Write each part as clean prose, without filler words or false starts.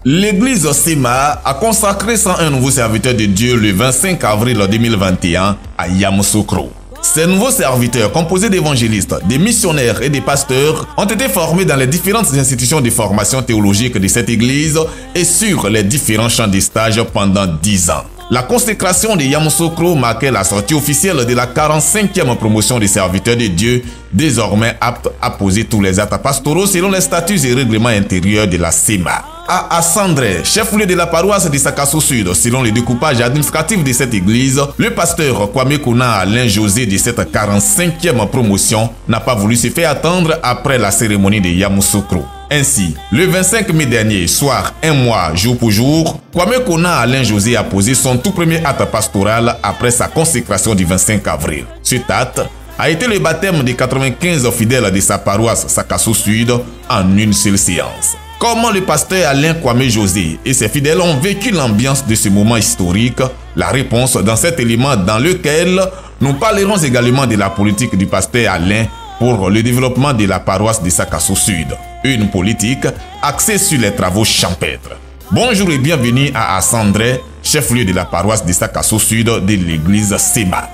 L'église Sema a consacré 101 nouveaux serviteurs de Dieu le 25 avril 2021 à Yamoussoukro. Ces nouveaux serviteurs, composés d'évangélistes, de missionnaires et de pasteurs, ont été formés dans les différentes institutions de formation théologique de cette église et sur les différents champs de stage pendant 10 ans. La consécration de Yamoussoukro marquait la sortie officielle de la 45e promotion des serviteurs de Dieu, désormais apte à poser tous les actes pastoraux selon les statuts et règlements intérieurs de la SEMA. À Assandré, chef-lieu de la paroisse de Sakasso Sud, selon le découpage administratif de cette église, le pasteur Kwame Kona Alain José de cette 45e promotion n'a pas voulu se faire attendre après la cérémonie de Yamoussoukro. Ainsi, le 25 mai dernier, soir, un mois, jour pour jour, Kwame Kona Alain José a posé son tout premier acte pastoral après sa consécration du 25 avril. Cet acte a été le baptême des 95 fidèles de sa paroisse Sakasso Sud en une seule séance. Comment le pasteur Alain Kwame José et ses fidèles ont vécu l'ambiance de ce moment historique? La réponse dans cet élément dans lequel nous parlerons également de la politique du pasteur Alain pour le développement de la paroisse de Sakasso Sud. Une politique axée sur les travaux champêtres. Bonjour et bienvenue à Assandré, chef-lieu de la paroisse de Sakasso Sud de l'église Sema.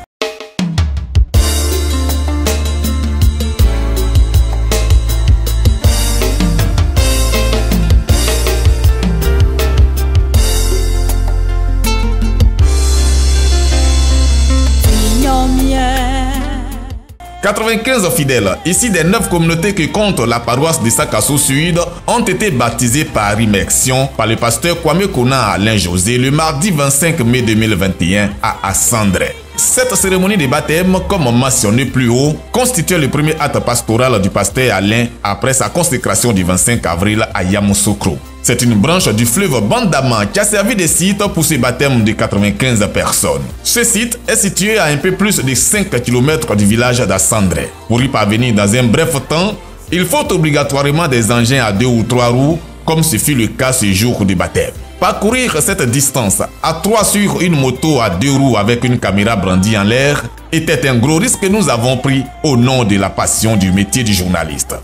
« 95 fidèles, ici des 9 communautés que compte la paroisse de Sakasso Sud, ont été baptisés par immersion par le pasteur Kwame Kona Alain José le mardi 25 mai 2021 à Assandré. Cette cérémonie de baptême, comme mentionné plus haut, constitue le premier acte pastoral du pasteur Alain après sa consécration du 25 avril à Yamoussoukro. C'est une branche du fleuve Bandama qui a servi de site pour ce baptême de 95 personnes. Ce site est situé à un peu plus de 5 km du village d'Assandré. Pour y parvenir dans un bref temps, il faut obligatoirement des engins à 2 ou 3 roues, comme ce fut le cas ce jour du baptême. Parcourir cette distance à 3 sur une moto à 2 roues avec une caméra brandie en l'air était un gros risque que nous avons pris au nom de la passion du métier du journaliste.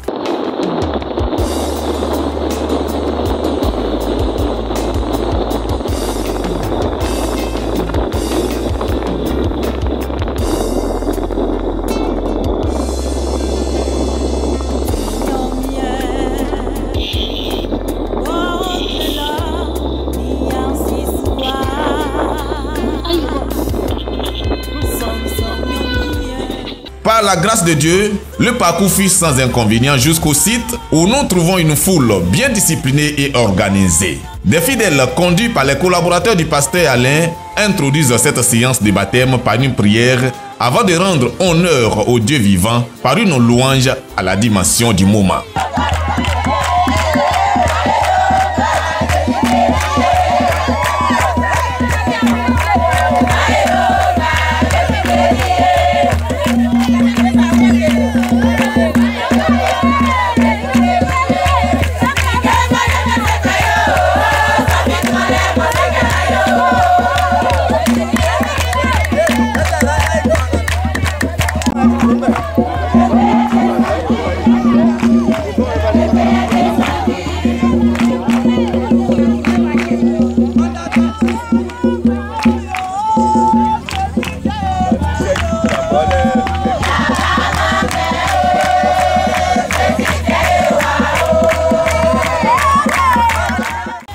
Par la grâce de Dieu, le parcours fut sans inconvénient jusqu'au site où nous trouvons une foule bien disciplinée et organisée. Des fidèles conduits par les collaborateurs du pasteur Alain introduisent cette séance de baptême par une prière avant de rendre honneur au Dieu vivant par une louange à la dimension du moment.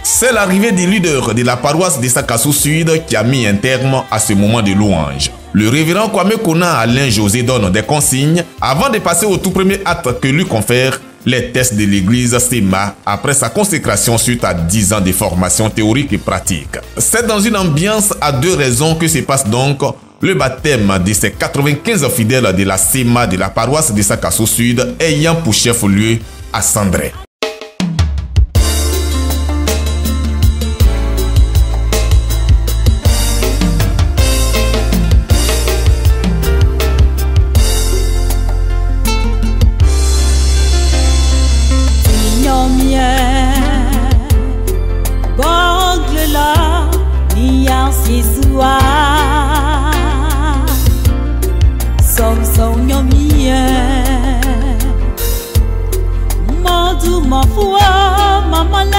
C'est l'arrivée des leaders de la paroisse de Sakasso Sud qui a mis un terme à ce moment de louange. Le révérend Kwame Kona Alain José donne des consignes avant de passer au tout premier acte que lui confère les tests de l'église Sema après sa consécration suite à 10 ans de formation théorique et pratique. C'est dans une ambiance à 2 raisons que se passe donc le baptême de ces 95 fidèles de la Sema de la paroisse de Sakasso Sud ayant pour chef-lieu Assandré. Ma foi, maman,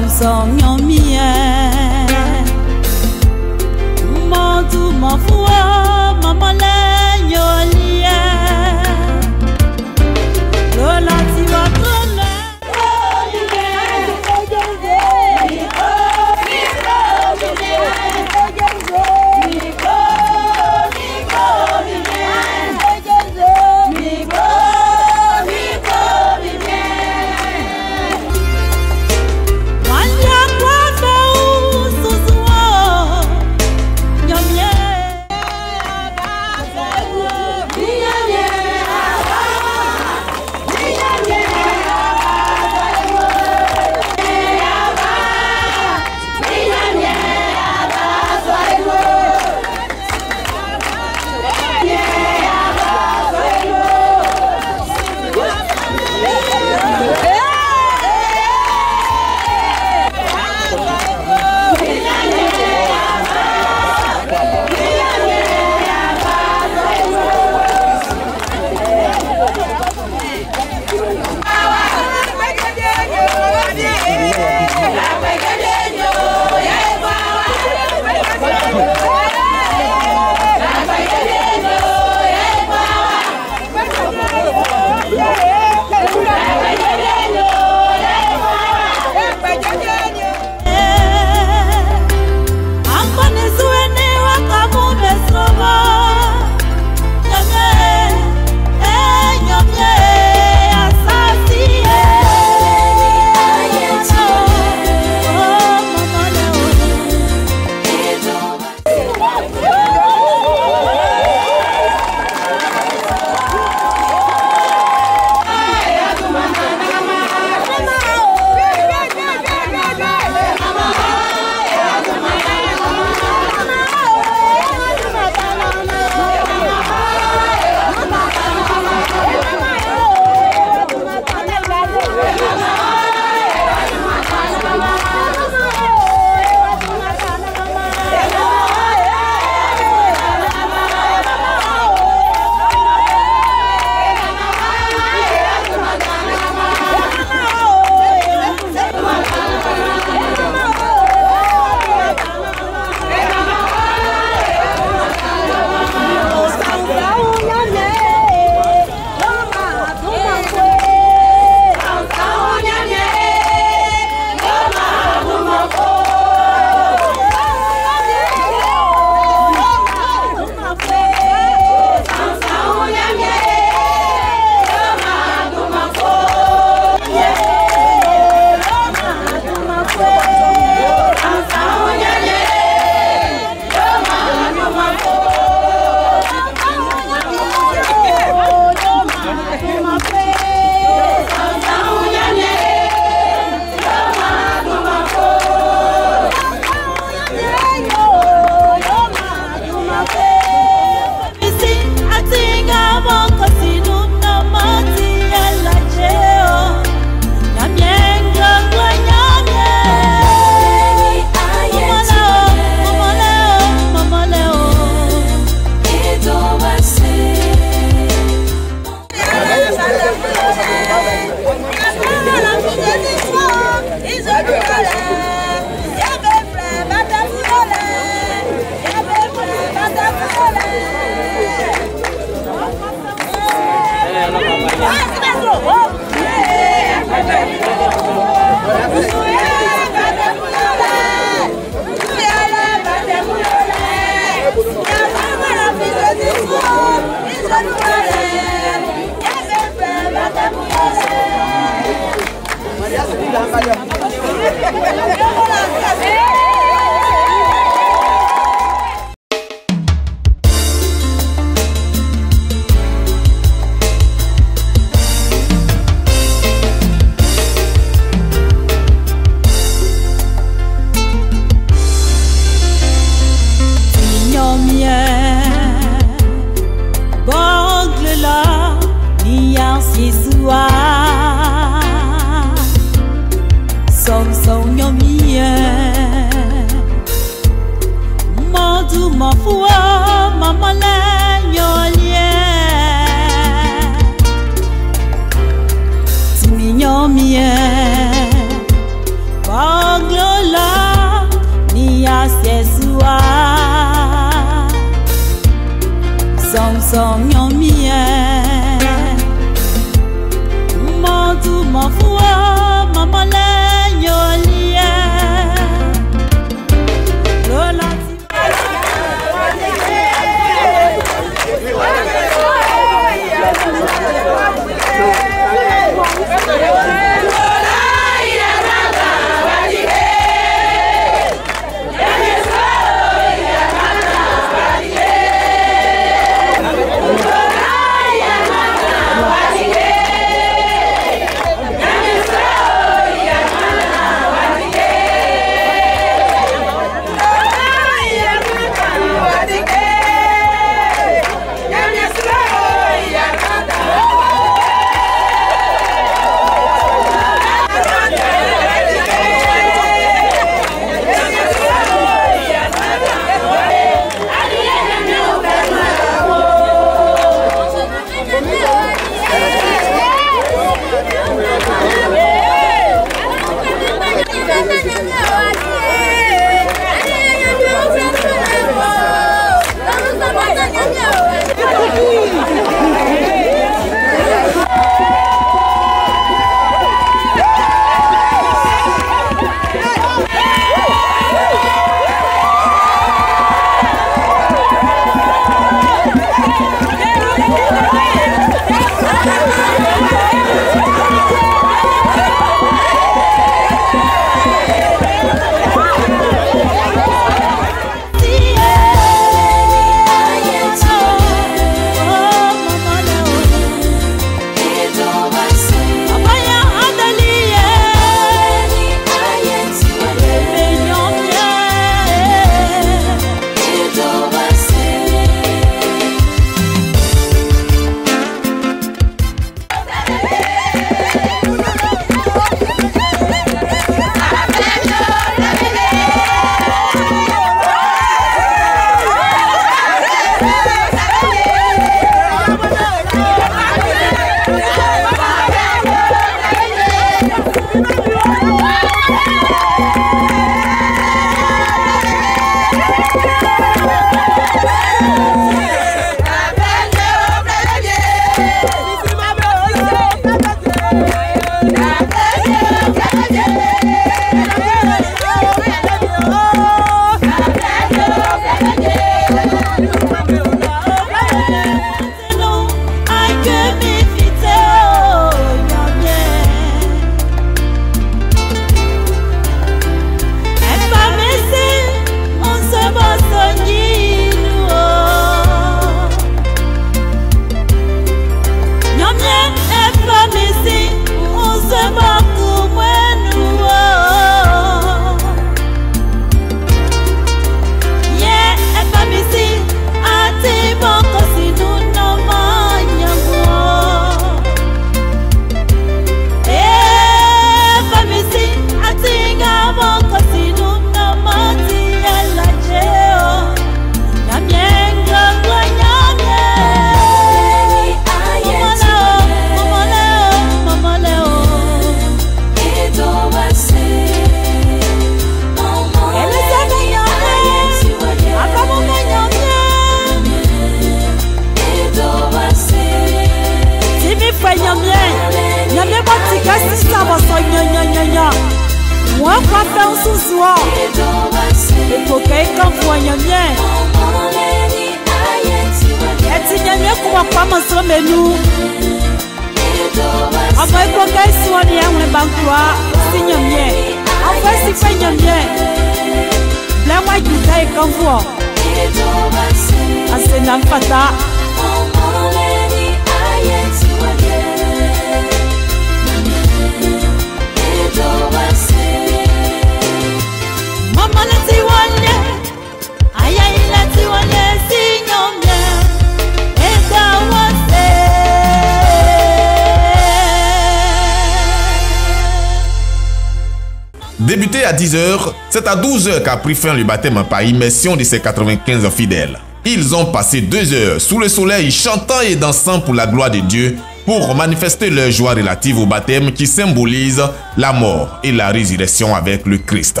Débuté à 10 h, c'est à 12 h qu'a pris fin le baptême par immersion de ces 95 fidèles. Ils ont passé 2 heures sous le soleil chantant et dansant pour la gloire de Dieu pour manifester leur joie relative au baptême qui symbolise la mort et la résurrection avec le Christ.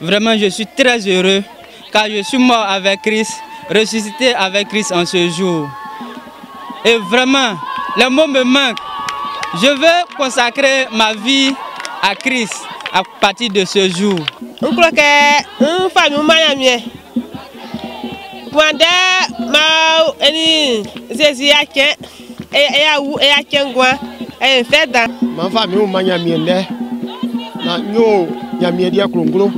Vraiment, je suis très heureux car je suis mort avec Christ, ressuscité avec Christ en ce jour. Et vraiment, les mots me manquent. Je veux consacrer ma vie à Christ à partir de ce jour. Je crois que une famille m'a pendant ma Jésus a quitté et a quitté et fait dans ma famille m'a mienne na nyo nyamie dia krongro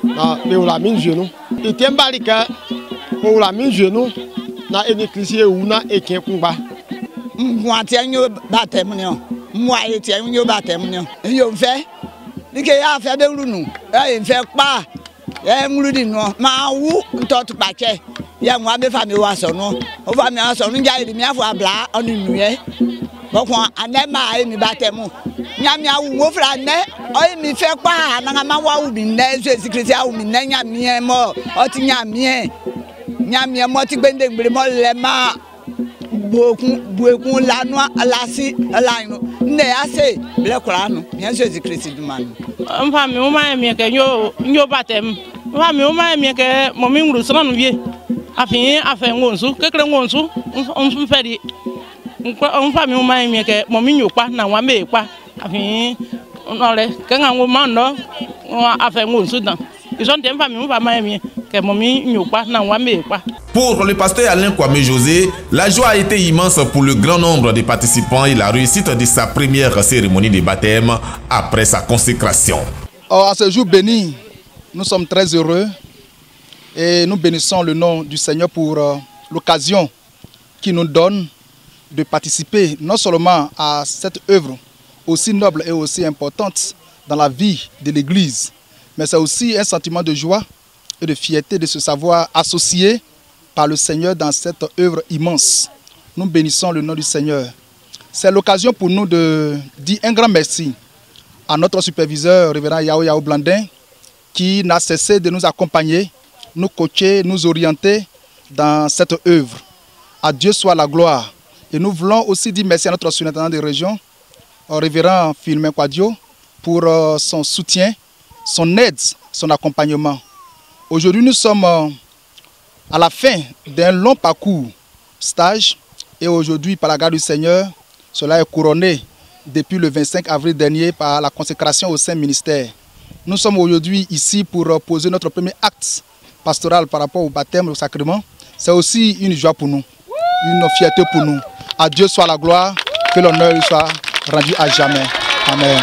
na be ula min jenou et tembalika ula min jenou na eni krisi ewu na eken kunba moi tiens yo baptême non moi tiens yo baptême non yo fait ni ke ya fait be lunu e fait pa e mludi no ma wu ntotu pa che ya moi be famille wa so no o famille wa so no ja iri mi afo abla onu nuye bokon anema e mi baptême nyami awu wo fra ne o mi fe pa na ma wa wu bi ne Jésus Christ awu mi ne nyami mo o ti nyami mo ti gbende gbere mo le ma buekun lanu alasi alainu ne ase le Qur'an bien Jésus Christ du man mfa mi o ma mi ke nyo batem mfa mi o ma mi ke mo mi ngru sran vie afin afen wonsu kekere wonsu on fe di mfa mi o ma mi ke mo mi nyo pa na wa me pa afin onore ke nga wo ma no afen wonsu dan ils ont des familles on va ma que mo mi nyo pa na wa me pa. Pour le pasteur Alain Kwame José, la joie a été immense pour le grand nombre de participants et la réussite de sa première cérémonie de baptême après sa consécration. À ce jour béni, nous sommes très heureux et nous bénissons le nom du Seigneur pour l'occasion qu'il nous donne de participer non seulement à cette œuvre aussi noble et aussi importante dans la vie de l'Église, mais c'est aussi un sentiment de joie et de fierté de se savoir associé par le Seigneur dans cette œuvre immense. Nous bénissons le nom du Seigneur. C'est l'occasion pour nous de dire un grand merci à notre superviseur, révérend Yao Blandin, qui n'a cessé de nous accompagner, nous coacher, nous orienter dans cette œuvre. À Dieu soit la gloire. Et nous voulons aussi dire merci à notre surintendant de région, révérend Firmin Quadio, pour son soutien, son aide, son accompagnement. Aujourd'hui, nous sommes à la fin d'un long parcours stage et aujourd'hui, par la grâce du Seigneur, cela est couronné depuis le 25 avril dernier par la consécration au Saint-Ministère. Nous sommes aujourd'hui ici pour poser notre premier acte pastoral par rapport au baptême, au sacrement. C'est aussi une joie pour nous, une fierté pour nous. À Dieu soit la gloire, que l'honneur lui soit rendu à jamais. Amen.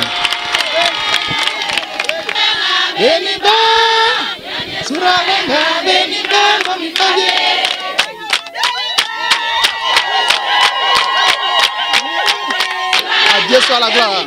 À Dieu soit la gloire.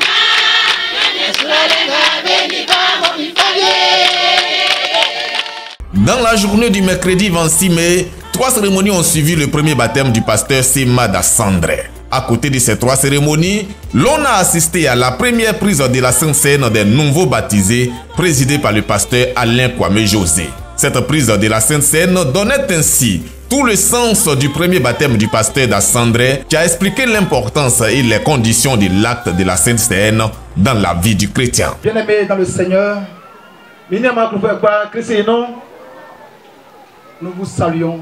Dans la journée du mercredi 26 mai, 3 cérémonies ont suivi le premier baptême du pasteur Semada Sandré. À côté de ces 3 cérémonies, l'on a assisté à la première prise de la Sainte Seine des nouveaux baptisés, présidée par le pasteur Alain Kwame José. Cette prise de la Sainte Seine donnait ainsi tout le sens du premier baptême du pasteur d'Assandré, qui a expliqué l'importance et les conditions de l'acte de la Sainte Seine dans la vie du chrétien. Bien-aimés dans le Seigneur, nous vous saluons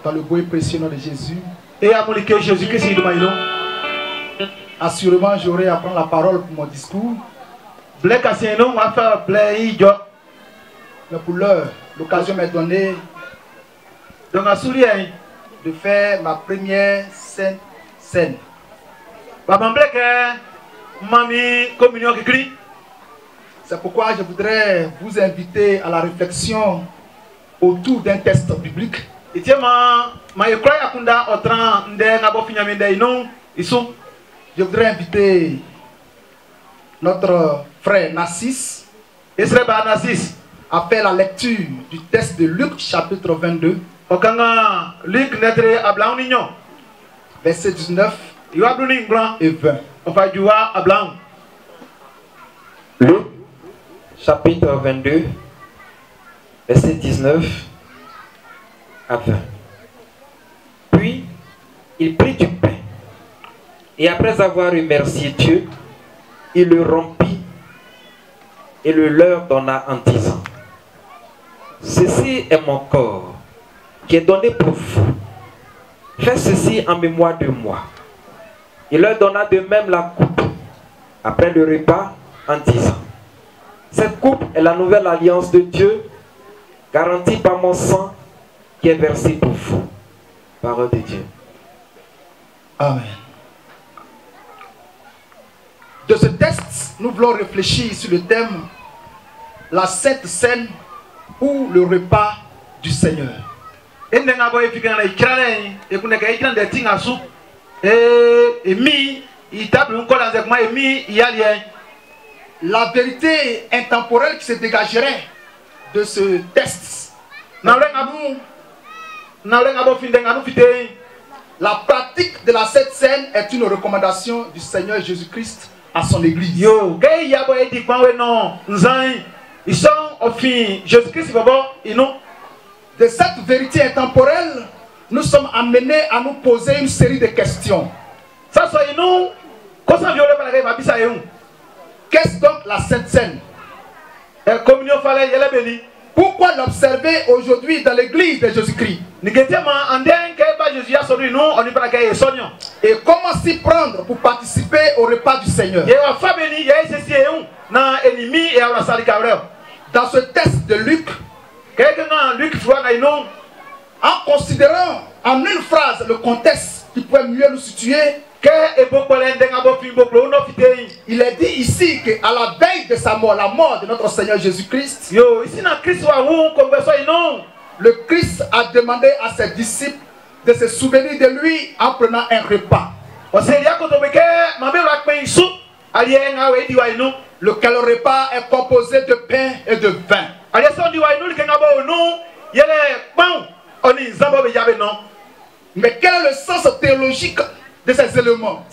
dans le beau et précieux nom de Jésus. Et à Jésus-Christ, assurément, j'aurai à prendre la parole pour mon discours. Mais pour l'heure, l'occasion m'est donnée de faire ma première sainte scène. C'est pourquoi je voudrais vous inviter à la réflexion autour d'un texte biblique. Je voudrais inviter notre frère Nassis à faire la lecture du texte de Luc chapitre 22, verset 19 et 20. Luc chapitre 22, verset 19 à 20. Puis, il prit du pain, et après avoir remercié Dieu, il le rompit et le leur donna en disant: ceci est mon corps qui est donné pour vous. Faites ceci en mémoire de moi. Il leur donna de même la coupe après le repas en disant: cette coupe est la nouvelle alliance de Dieu, garantie par mon sang qui est versé pour vous. Parole de Dieu. Amen. De ce texte, nous voulons réfléchir sur le thème la Sainte Seine ou le repas du Seigneur. La vérité intemporelle qui se dégagerait de ce texte. La pratique de la Sainte Seine est une recommandation du Seigneur Jésus-Christ à son Église. De cette vérité intemporelle, nous sommes amenés à nous poser une série de questions. Qu'est-ce donc la Sainte Seine? Pourquoi l'observer aujourd'hui dans l'église de Jésus-Christ? Et comment s'y prendre pour participer au repas du Seigneur? Dans ce texte de Luc, en considérant en une phrase le contexte qui pourrait mieux nous situer, il est dit ici qu'à la veille de sa mort, la mort de notre Seigneur Jésus-Christ, le Christ a demandé à ses disciples de se souvenir de lui en prenant un repas. Lequel repas est composé de pain et de vin. Mais quel est le sens théologique de ces éléments?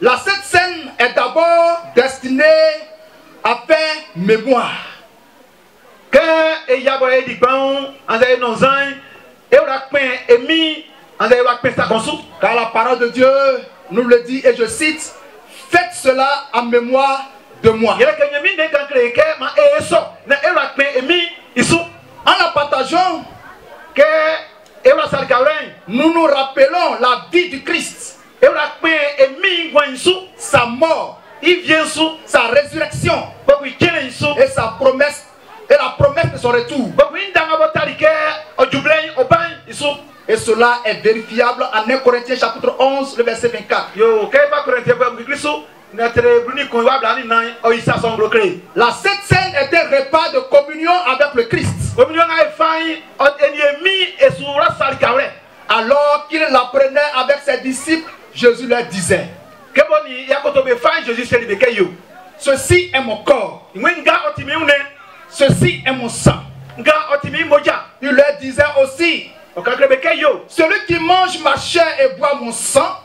La Sainte Seine est d'abord destinée à faire mémoire. Car la parole de Dieu nous le dit, et je cite: faites cela en mémoire de moi. En la partageant, nous nous rappelons la vie du Christ, sa mort, sa résurrection et sa promesse, et la promesse de son retour. Et cela est vérifiable en 1 Corinthiens chapitre 11, le verset 24. La Sainte Seine est un repas de communion avec le Christ. Alors qu'il la prenait avec ses disciples, Jésus leur disait: ceci est mon corps, ceci est mon sang. Il leur disait aussi: celui qui mange ma chair et boit mon sang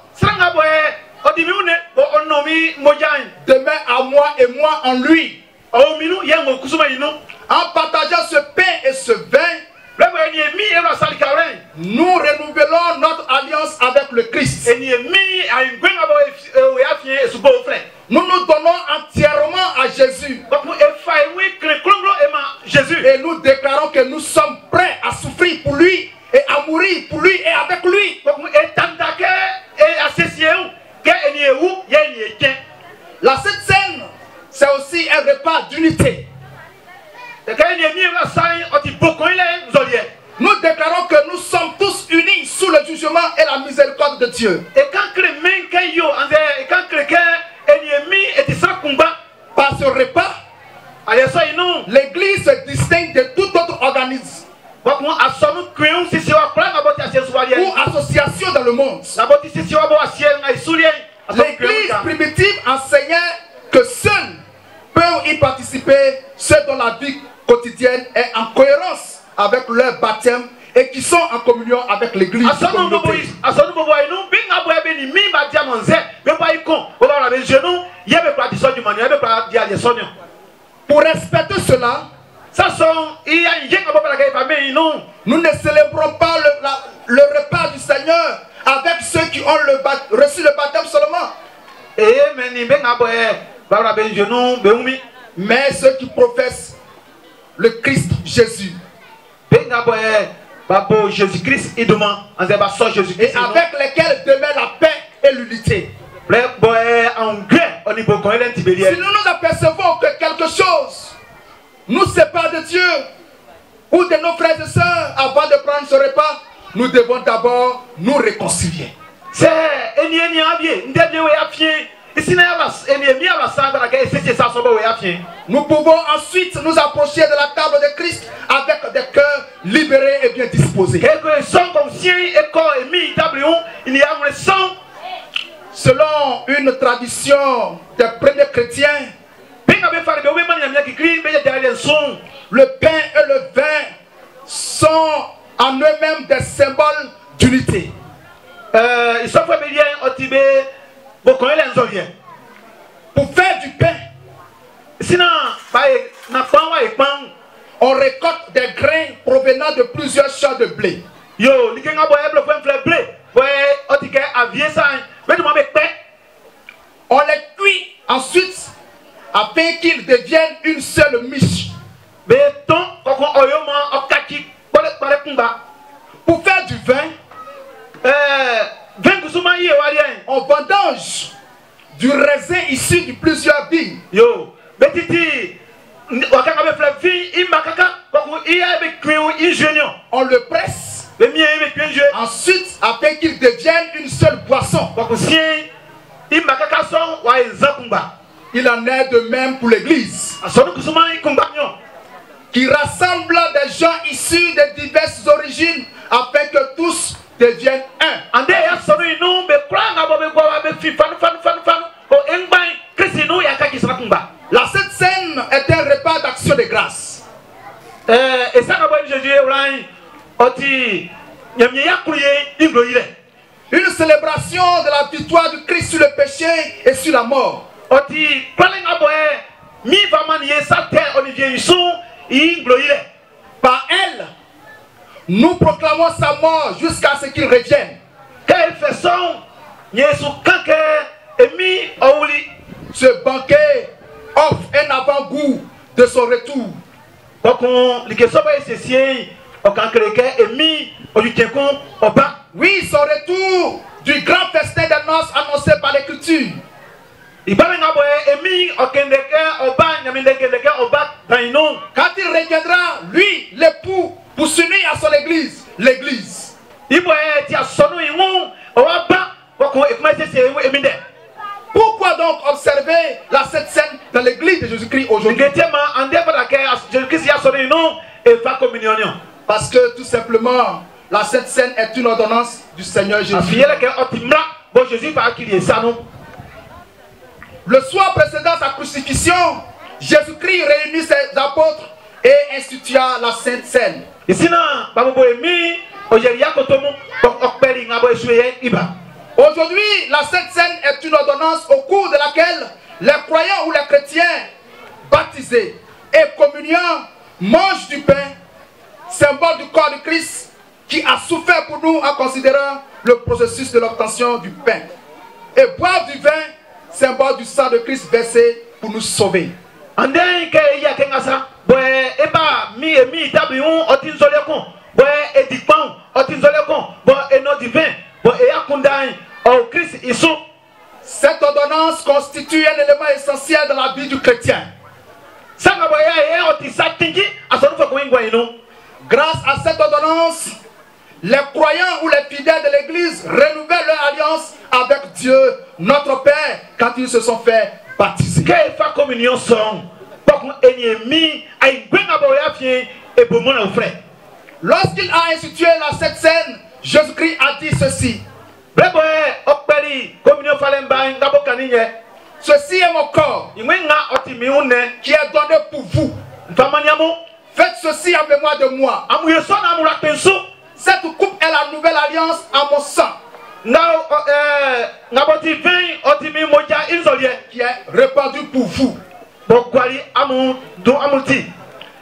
demeure à moi et moi en lui. En partageant ce pain et ce vin, nous renouvelons notre alliance avec le Christ. Nous nous donnons entièrement à Jésus. Et nous déclarons que nous sommes prêts à souffrir pour lui et à mourir pour lui et avec lui. La Sainte Seine, c'est aussi un repas d'unité. Nous déclarons que nous sommes tous unis sous le jugement et la miséricorde de Dieu. Par ce repas, l'Église se distingue de tout autre organisme ou association dans le monde. L'Église primitive enseignait que seuls peuvent y participer ceux dont la vie quotidienne est en cohérence avec leur baptême et qui sont en communion avec l'Église. Pour respecter cela, nous ne célébrons pas le repas du Seigneur avec ceux qui ont reçu le baptême seulement, mais ceux qui professent le Christ Jésus. Jésus-Christ et avec lesquels demeure la paix et l'unité. Si nous nous apercevons que quelque chose nous sépare de Dieu ou de nos frères et sœurs avant de prendre ce repas, nous devons d'abord nous réconcilier. Nous pouvons ensuite nous approcher de la table de Christ avec des cœurs libérés et bien disposés. Selon une tradition des premiers chrétiens, le pain et le vin sont en eux-mêmes des symboles d'unité. Pour faire du pain, on récolte des grains provenant de plusieurs champs de blé. On les cuit ensuite afin qu'ils deviennent une seule miche. Pour faire du vin, on vendange du raisin issu de plusieurs vignes. On le presse ensuite afin qu'il devienne une seule boisson. Il en est de même pour l'église, qui rassemble des gens issus de diverses origines afin que tous deviennent un. La Sainte Seine est un repas d'action de grâce. Une célébration de la victoire du Christ sur le péché et sur la mort. Par elle, nous proclamons sa mort jusqu'à ce qu'il revienne. Ce banquet offre un avant-goût de son retour. Oui, son retour du grand festin des noces annoncé par l'Écriture. Quand il reviendra, lui, l'époux, pour s'unir à son église, l'église. Pourquoi donc observer la Sainte Seine dans l'église de Jésus-Christ aujourd'hui? Parce que tout simplement, la Sainte Seine est une ordonnance du Seigneur Jésus. Le soir précédant sa crucifixion, Jésus-Christ réunit ses apôtres et institua la Sainte Seine. Aujourd'hui, la Sainte Seine est une ordonnance au cours de laquelle les croyants ou les chrétiens baptisés et communiants mangent du pain, symbole du corps de Christ, qui a souffert pour nous en considérant le processus de l'obtention du pain, et boivent du vin, symbole du sang de Christ versé pour nous sauver. Cette ordonnance constitue un élément essentiel de la vie du chrétien. Grâce à cette ordonnance, les croyants ou les fidèles de l'église renouvellent leur alliance avec Dieu, notre Père, quand ils se sont fait baptiser. Lorsqu'il a institué la Sainte Seine, Jésus-Christ a dit ceci: ceci est mon corps qui est donné pour vous. Faites ceci en mémoire de moi. Cette coupe est la nouvelle alliance à mon sang, qui est répandu pour vous.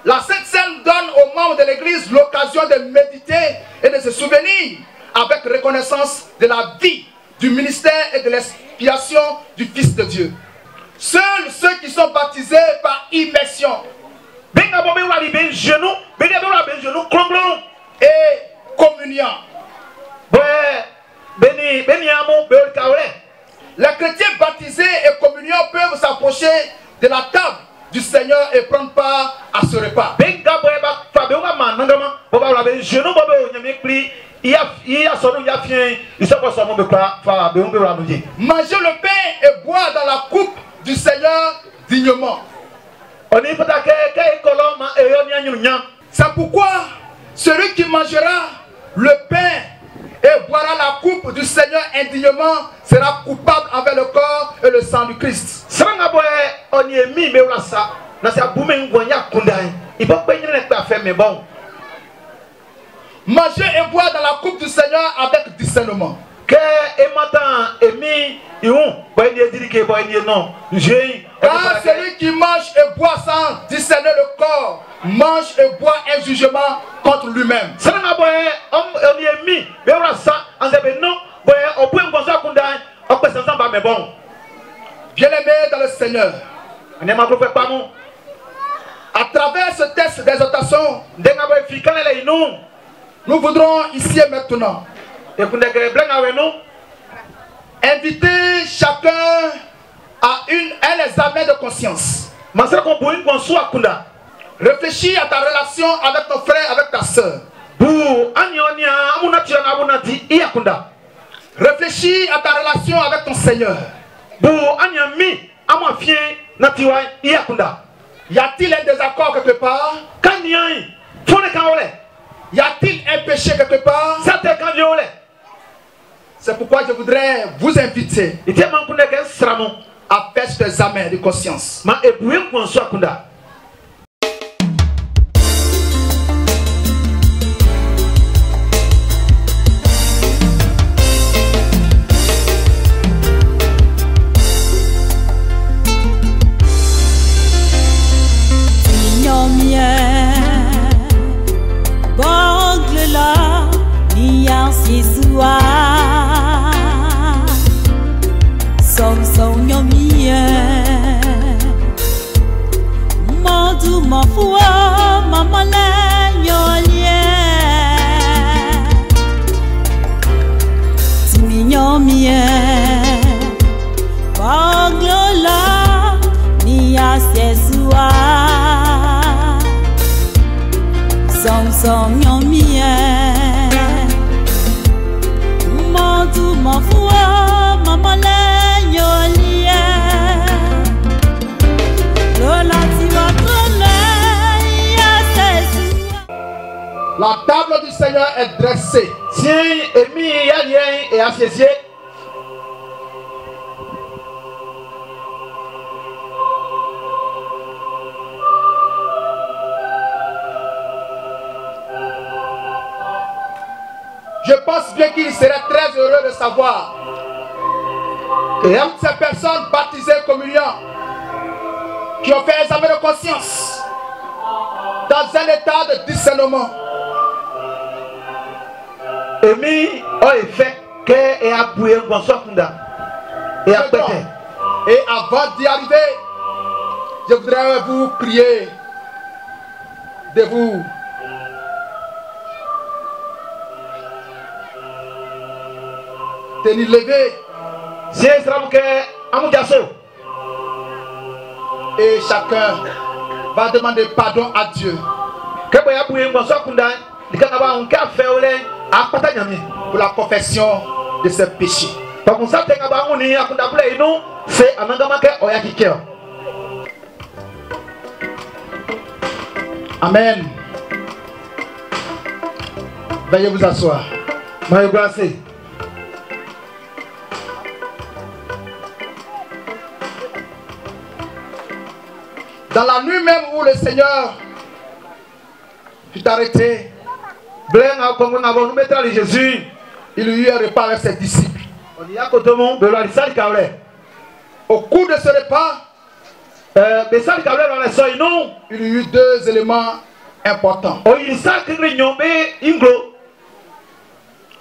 La Sainte Seine donne aux membres de l'église l'occasion de méditer et de se souvenir avec reconnaissance de la vie, du ministère et de l'expiation du Fils de Dieu. Seuls ceux qui sont baptisés par immersion et communiant. Les chrétiens baptisés et communiants peuvent s'approcher de la table du Seigneur et prendre part à ce repas. Manger le pain et boire dans la coupe du Seigneur dignement. C'est pourquoi celui qui mangera le pain et boira la coupe du Seigneur indignement sera coupable envers le corps et le sang du Christ. Manger et boire dans la coupe du Seigneur avec discernement. Car celui qui mange et boit sans discerner le corps mange et boit un jugement contre lui-même. Bien-aimés dans le Seigneur, à travers ce texte d'exhortation, nous voudrons ici et maintenant inviter chacun à un examen de conscience. Réfléchis à ta relation avec ton frère, avec ta soeur. Réfléchis à ta relation avec ton Seigneur. Y a-t-il un désaccord quelque part? Y a-t-il un péché quelque part? C'est pourquoi je voudrais vous inviter à faire cet examen de conscience. La table du Seigneur est dressée. Je pense bien qu'il serait très heureux de savoir que toutes ces personnes baptisées communiants qui ont fait un examen de conscience dans un état de discernement. Et avant d'y arriver, je voudrais vous prier de vous tenir levé. Et chacun va demander pardon à Dieu pour la confession de ses péchés. Amen. Veuillez vous asseoir. Dans la nuit même où le Seigneur fut arrêté, il eut un repas avec ses disciples. Au cours de ce repas, il y eut deux éléments importants.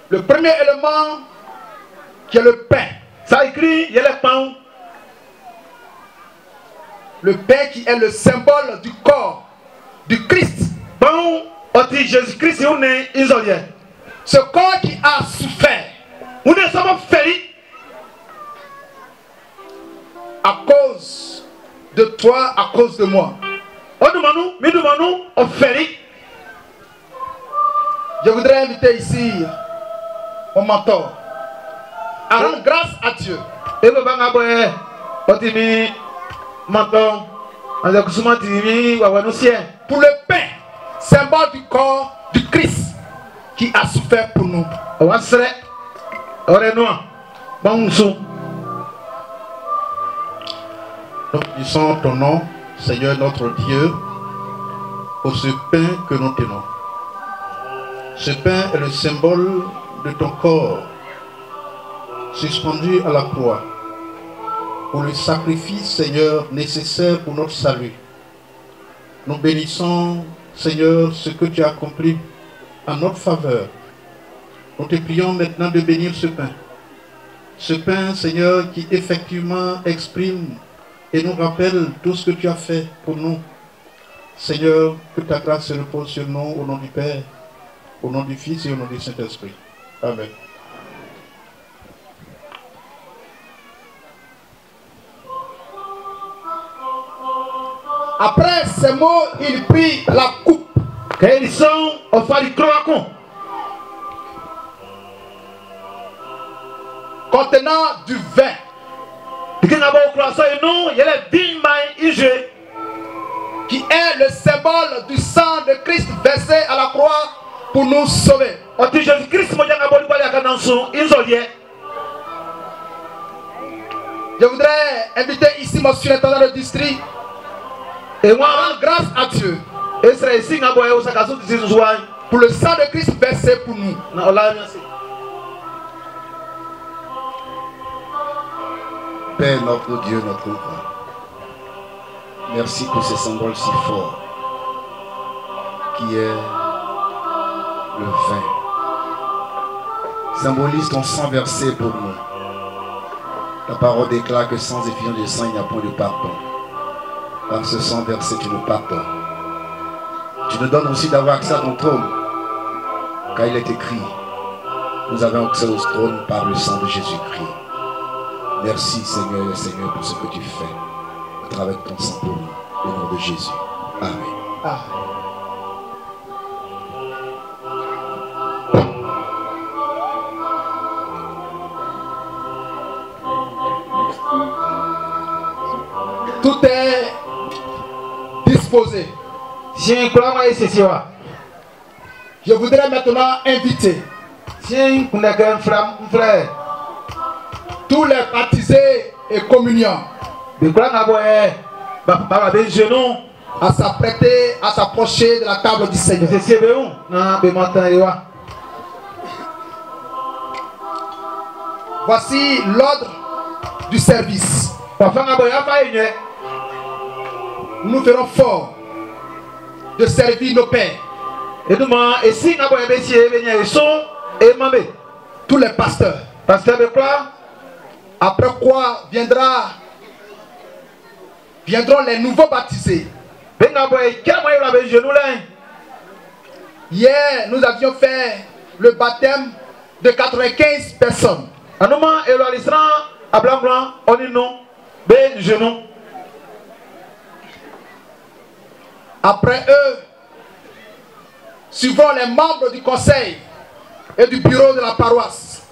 Le premier élément, qui est le pain. Le pain qui est le symbole du corps du Christ. Ce corps qui a souffert. Nous ne sommes féris à cause de toi, à cause de moi. Je voudrais inviter ici mon mentor à rendre grâce à Dieu. Pour le pain, symbole du corps du Christ qui a souffert pour nous. Nous bénissons ton nom, Seigneur notre Dieu, pour ce pain que nous tenons. Ce pain est le symbole de ton corps, suspendu à la croix, pour le sacrifice, Seigneur, nécessaire pour notre salut. Nous bénissons, Seigneur, ce que tu as accompli en notre faveur. Nous te prions maintenant de bénir ce pain. Ce pain, Seigneur, qui effectivement exprime et nous rappelle tout ce que tu as fait pour nous. Seigneur, que ta grâce se repose sur nous au nom du Père, au nom du Fils et au nom du Saint-Esprit. Amen. Après ces mots, il prit la coupe. Contenant du vin. Qui est le symbole du sang de Christ versé à la croix pour nous sauver. Je voudrais inviter ici mon surintendant de district et moi rendre grâce à Dieu pour le sang de Christ versé pour nous. Père, notre Dieu, notre roi, merci pour ce symbole si fort qui est le vin. Symbolise ton sang versé pour nous. Ta parole déclare que sans effusion de sang, il n'y a point de pardon. Par ce sang versé, tu nous pardonnes. Tu nous donnes aussi d'avoir accès à ton trône. Car il est écrit, nous avons accès au trône par le sang de Jésus-Christ. Merci Seigneur, Seigneur, pour ce que tu fais à travers ton sang pour nous, au nom de Jésus. Amen. Tout est disposé. Je voudrais maintenant inviter tous les baptisés et communiants à s'apprêter, à s'approcher de la table du Seigneur. Voici l'ordre du service. Nous ferons fort de servir nos pères. Tous les pasteurs. Après quoi viendront les nouveaux baptisés. Hier, nous avions fait le baptême de 95 personnes. Après eux, suivront les membres du conseil et du bureau de la paroisse.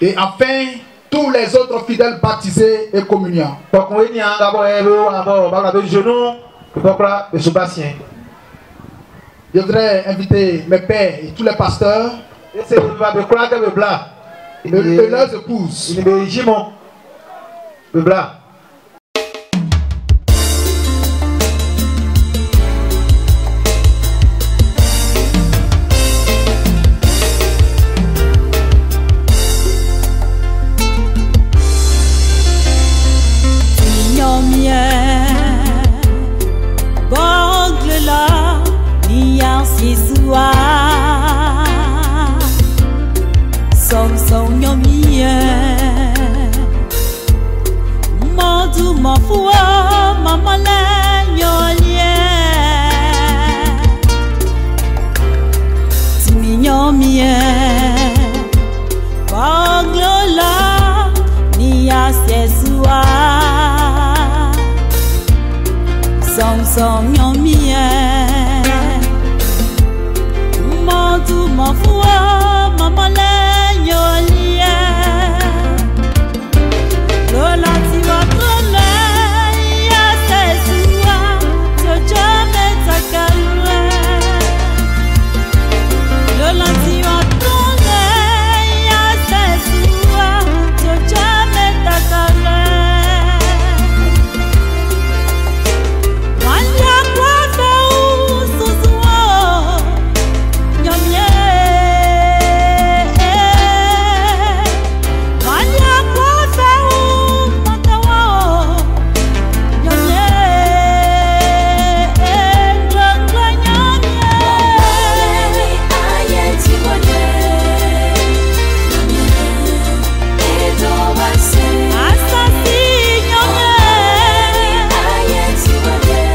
Et enfin, tous les autres fidèles baptisés et communiants. Je voudrais inviter mes pères et tous les pasteurs et leurs épouses. nyomie Boglola ni asesua Song nyomie Modu mofua mamale nyolie Lola tiwa tole asesua Tojame takalwe Lola tiwa tole asesua Tojame takalwe Wanya kwa feu susuo Nyomye Wanya kwa feu makawo Nyomye Glongla nyomye Ayeti wanye Asasi nyomye Ayeti wanye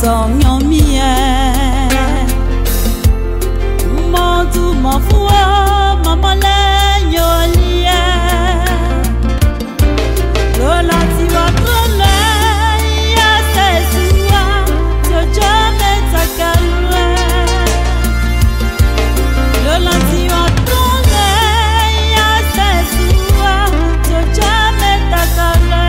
song yomie Montu mafua mama le nyolie Lola tiwa tole ya sesua Tojame takalwe Lola tiwa tole ya sesua Tojame takalwe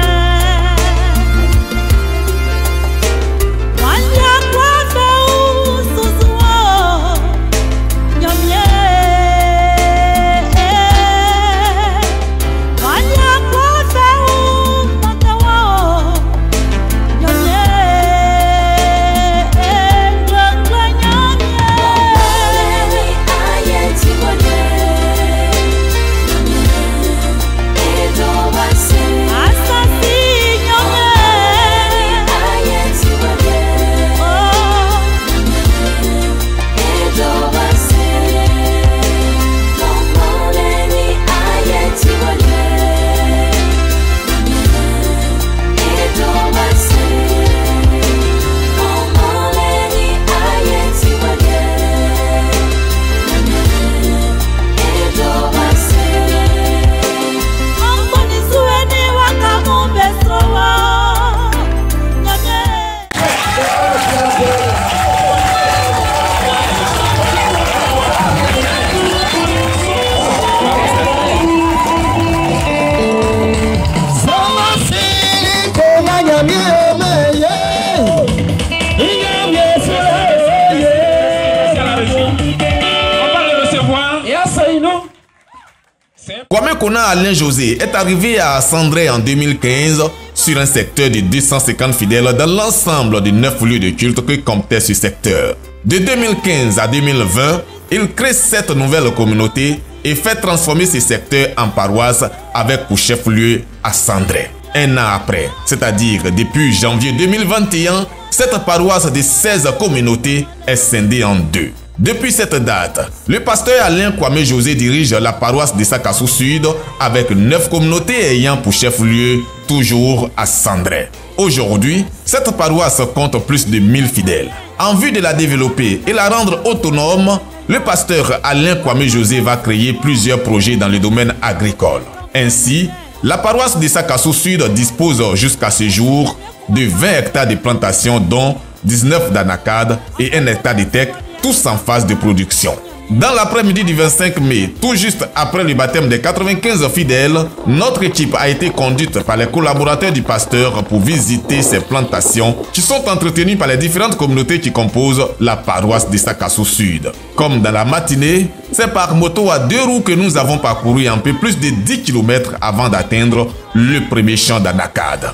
Kwame Kona Alain José est arrivé à Sandré en 2015 sur un secteur de 250 fidèles dans l'ensemble des 9 lieux de culte que comptait ce secteur. De 2015 à 2020, il crée 7 nouvelles communautés et fait transformer ce secteur en paroisse avec pour chef-lieu à Sandré. Un an après, c'est-à-dire depuis janvier 2021, cette paroisse de 16 communautés est scindée en 2. Depuis cette date, le pasteur Alain Kwame José dirige la paroisse de Sakassou Sud avec 9 communautés ayant pour chef-lieu toujours à Sandré. Aujourd'hui, cette paroisse compte plus de 1000 fidèles. En vue de la développer et la rendre autonome, le pasteur Alain Kwame José va créer plusieurs projets dans le domaine agricole. Ainsi, la paroisse de Sakassou Sud dispose jusqu'à ce jour de 20 hectares de plantations dont 19 d'anacades et 1 hectare de teck, tous en phase de production. Dans l'après-midi du 25 mai, tout juste après le baptême des 95 fidèles, notre équipe a été conduite par les collaborateurs du pasteur pour visiter ces plantations qui sont entretenues par les différentes communautés qui composent la paroisse de Sakassou Sud. Comme dans la matinée, c'est par moto à 2 roues que nous avons parcouru un peu plus de 10 km avant d'atteindre le premier champ d'anacade.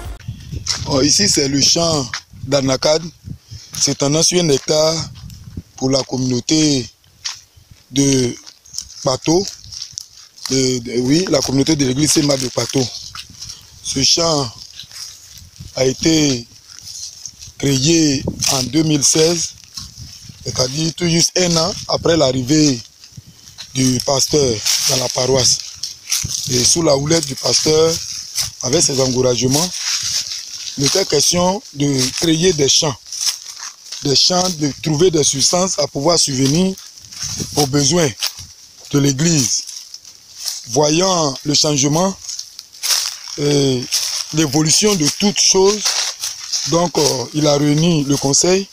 Oh, ici, c'est le champ d'anacade. C'est un ancien hectare pour la communauté de Pato, oui, la communauté de l'église Sema de Pato. Ce champ a été créé en 2016, c'est-à-dire tout juste 1 an après l'arrivée du pasteur dans la paroisse. Et sous la houlette du pasteur, avec ses encouragements, il était question de créer des champs, de trouver des substances à pouvoir subvenir aux besoins de l'église. Voyant le changement et l'évolution de toutes choses, donc il a réuni le conseil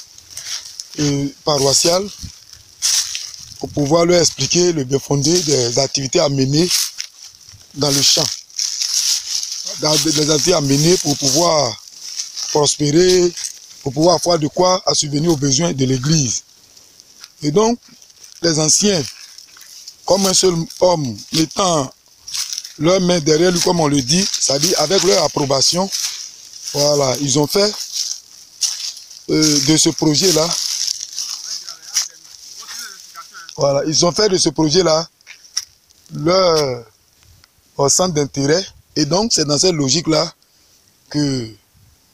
paroissial pour pouvoir leur expliquer le bien fondé des activités à mener dans le champ. Des activités à mener pour pouvoir prospérer, pour pouvoir avoir de quoi à subvenir aux besoins de l'église. Et donc, les anciens, comme un seul homme, mettant leurs mains derrière lui, comme on le dit, c'est-à-dire avec leur approbation, voilà, ils ont fait de ce projet-là, voilà, ils ont fait de ce projet-là leur centre d'intérêt. Et donc, c'est dans cette logique-là que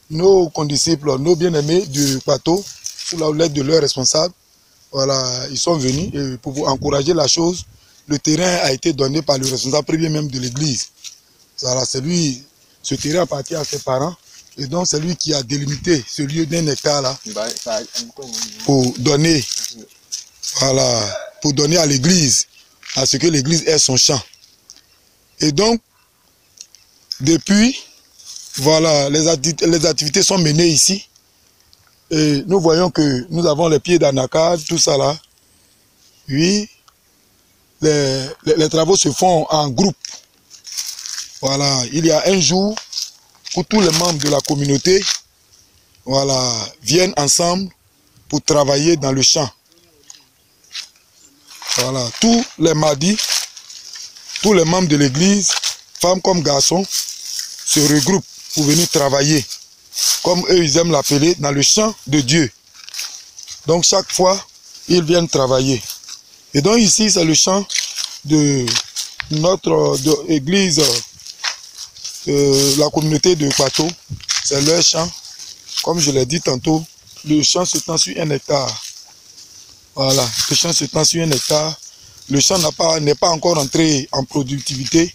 nos condisciples, nos bien-aimés du Pato, sous la houlette de leurs responsables, voilà, ils sont venus et pour encourager la chose, le terrain a été donné par le responsable premier même de l'église. Voilà, ce terrain appartient à ses parents Et donc c'est lui qui a délimité ce lieu d'1 hectare là pour donner, voilà, pour donner à l'église, à ce que l'église ait son champ. Et donc, depuis, voilà, les activités sont menées ici. Et nous voyons que nous avons les pieds d'Anakad, tout ça là. Oui, les travaux se font en groupe. Voilà, il y a un jour où tous les membres de la communauté, voilà, viennent ensemble pour travailler dans le champ. Voilà, tous les mardis, tous les membres de l'église, femmes comme garçons, se regroupent pour venir travailler, comme eux ils aiment l'appeler, dans le champ de Dieu. Donc chaque fois, ils viennent travailler. Et donc ici, c'est le champ de notre église, la communauté de Pato. C'est leur champ. Comme je l'ai dit tantôt, le champ s'étend sur 1 hectare. Voilà, le champ s'étend sur 1 hectare. Le champ n'est pas encore entré en productivité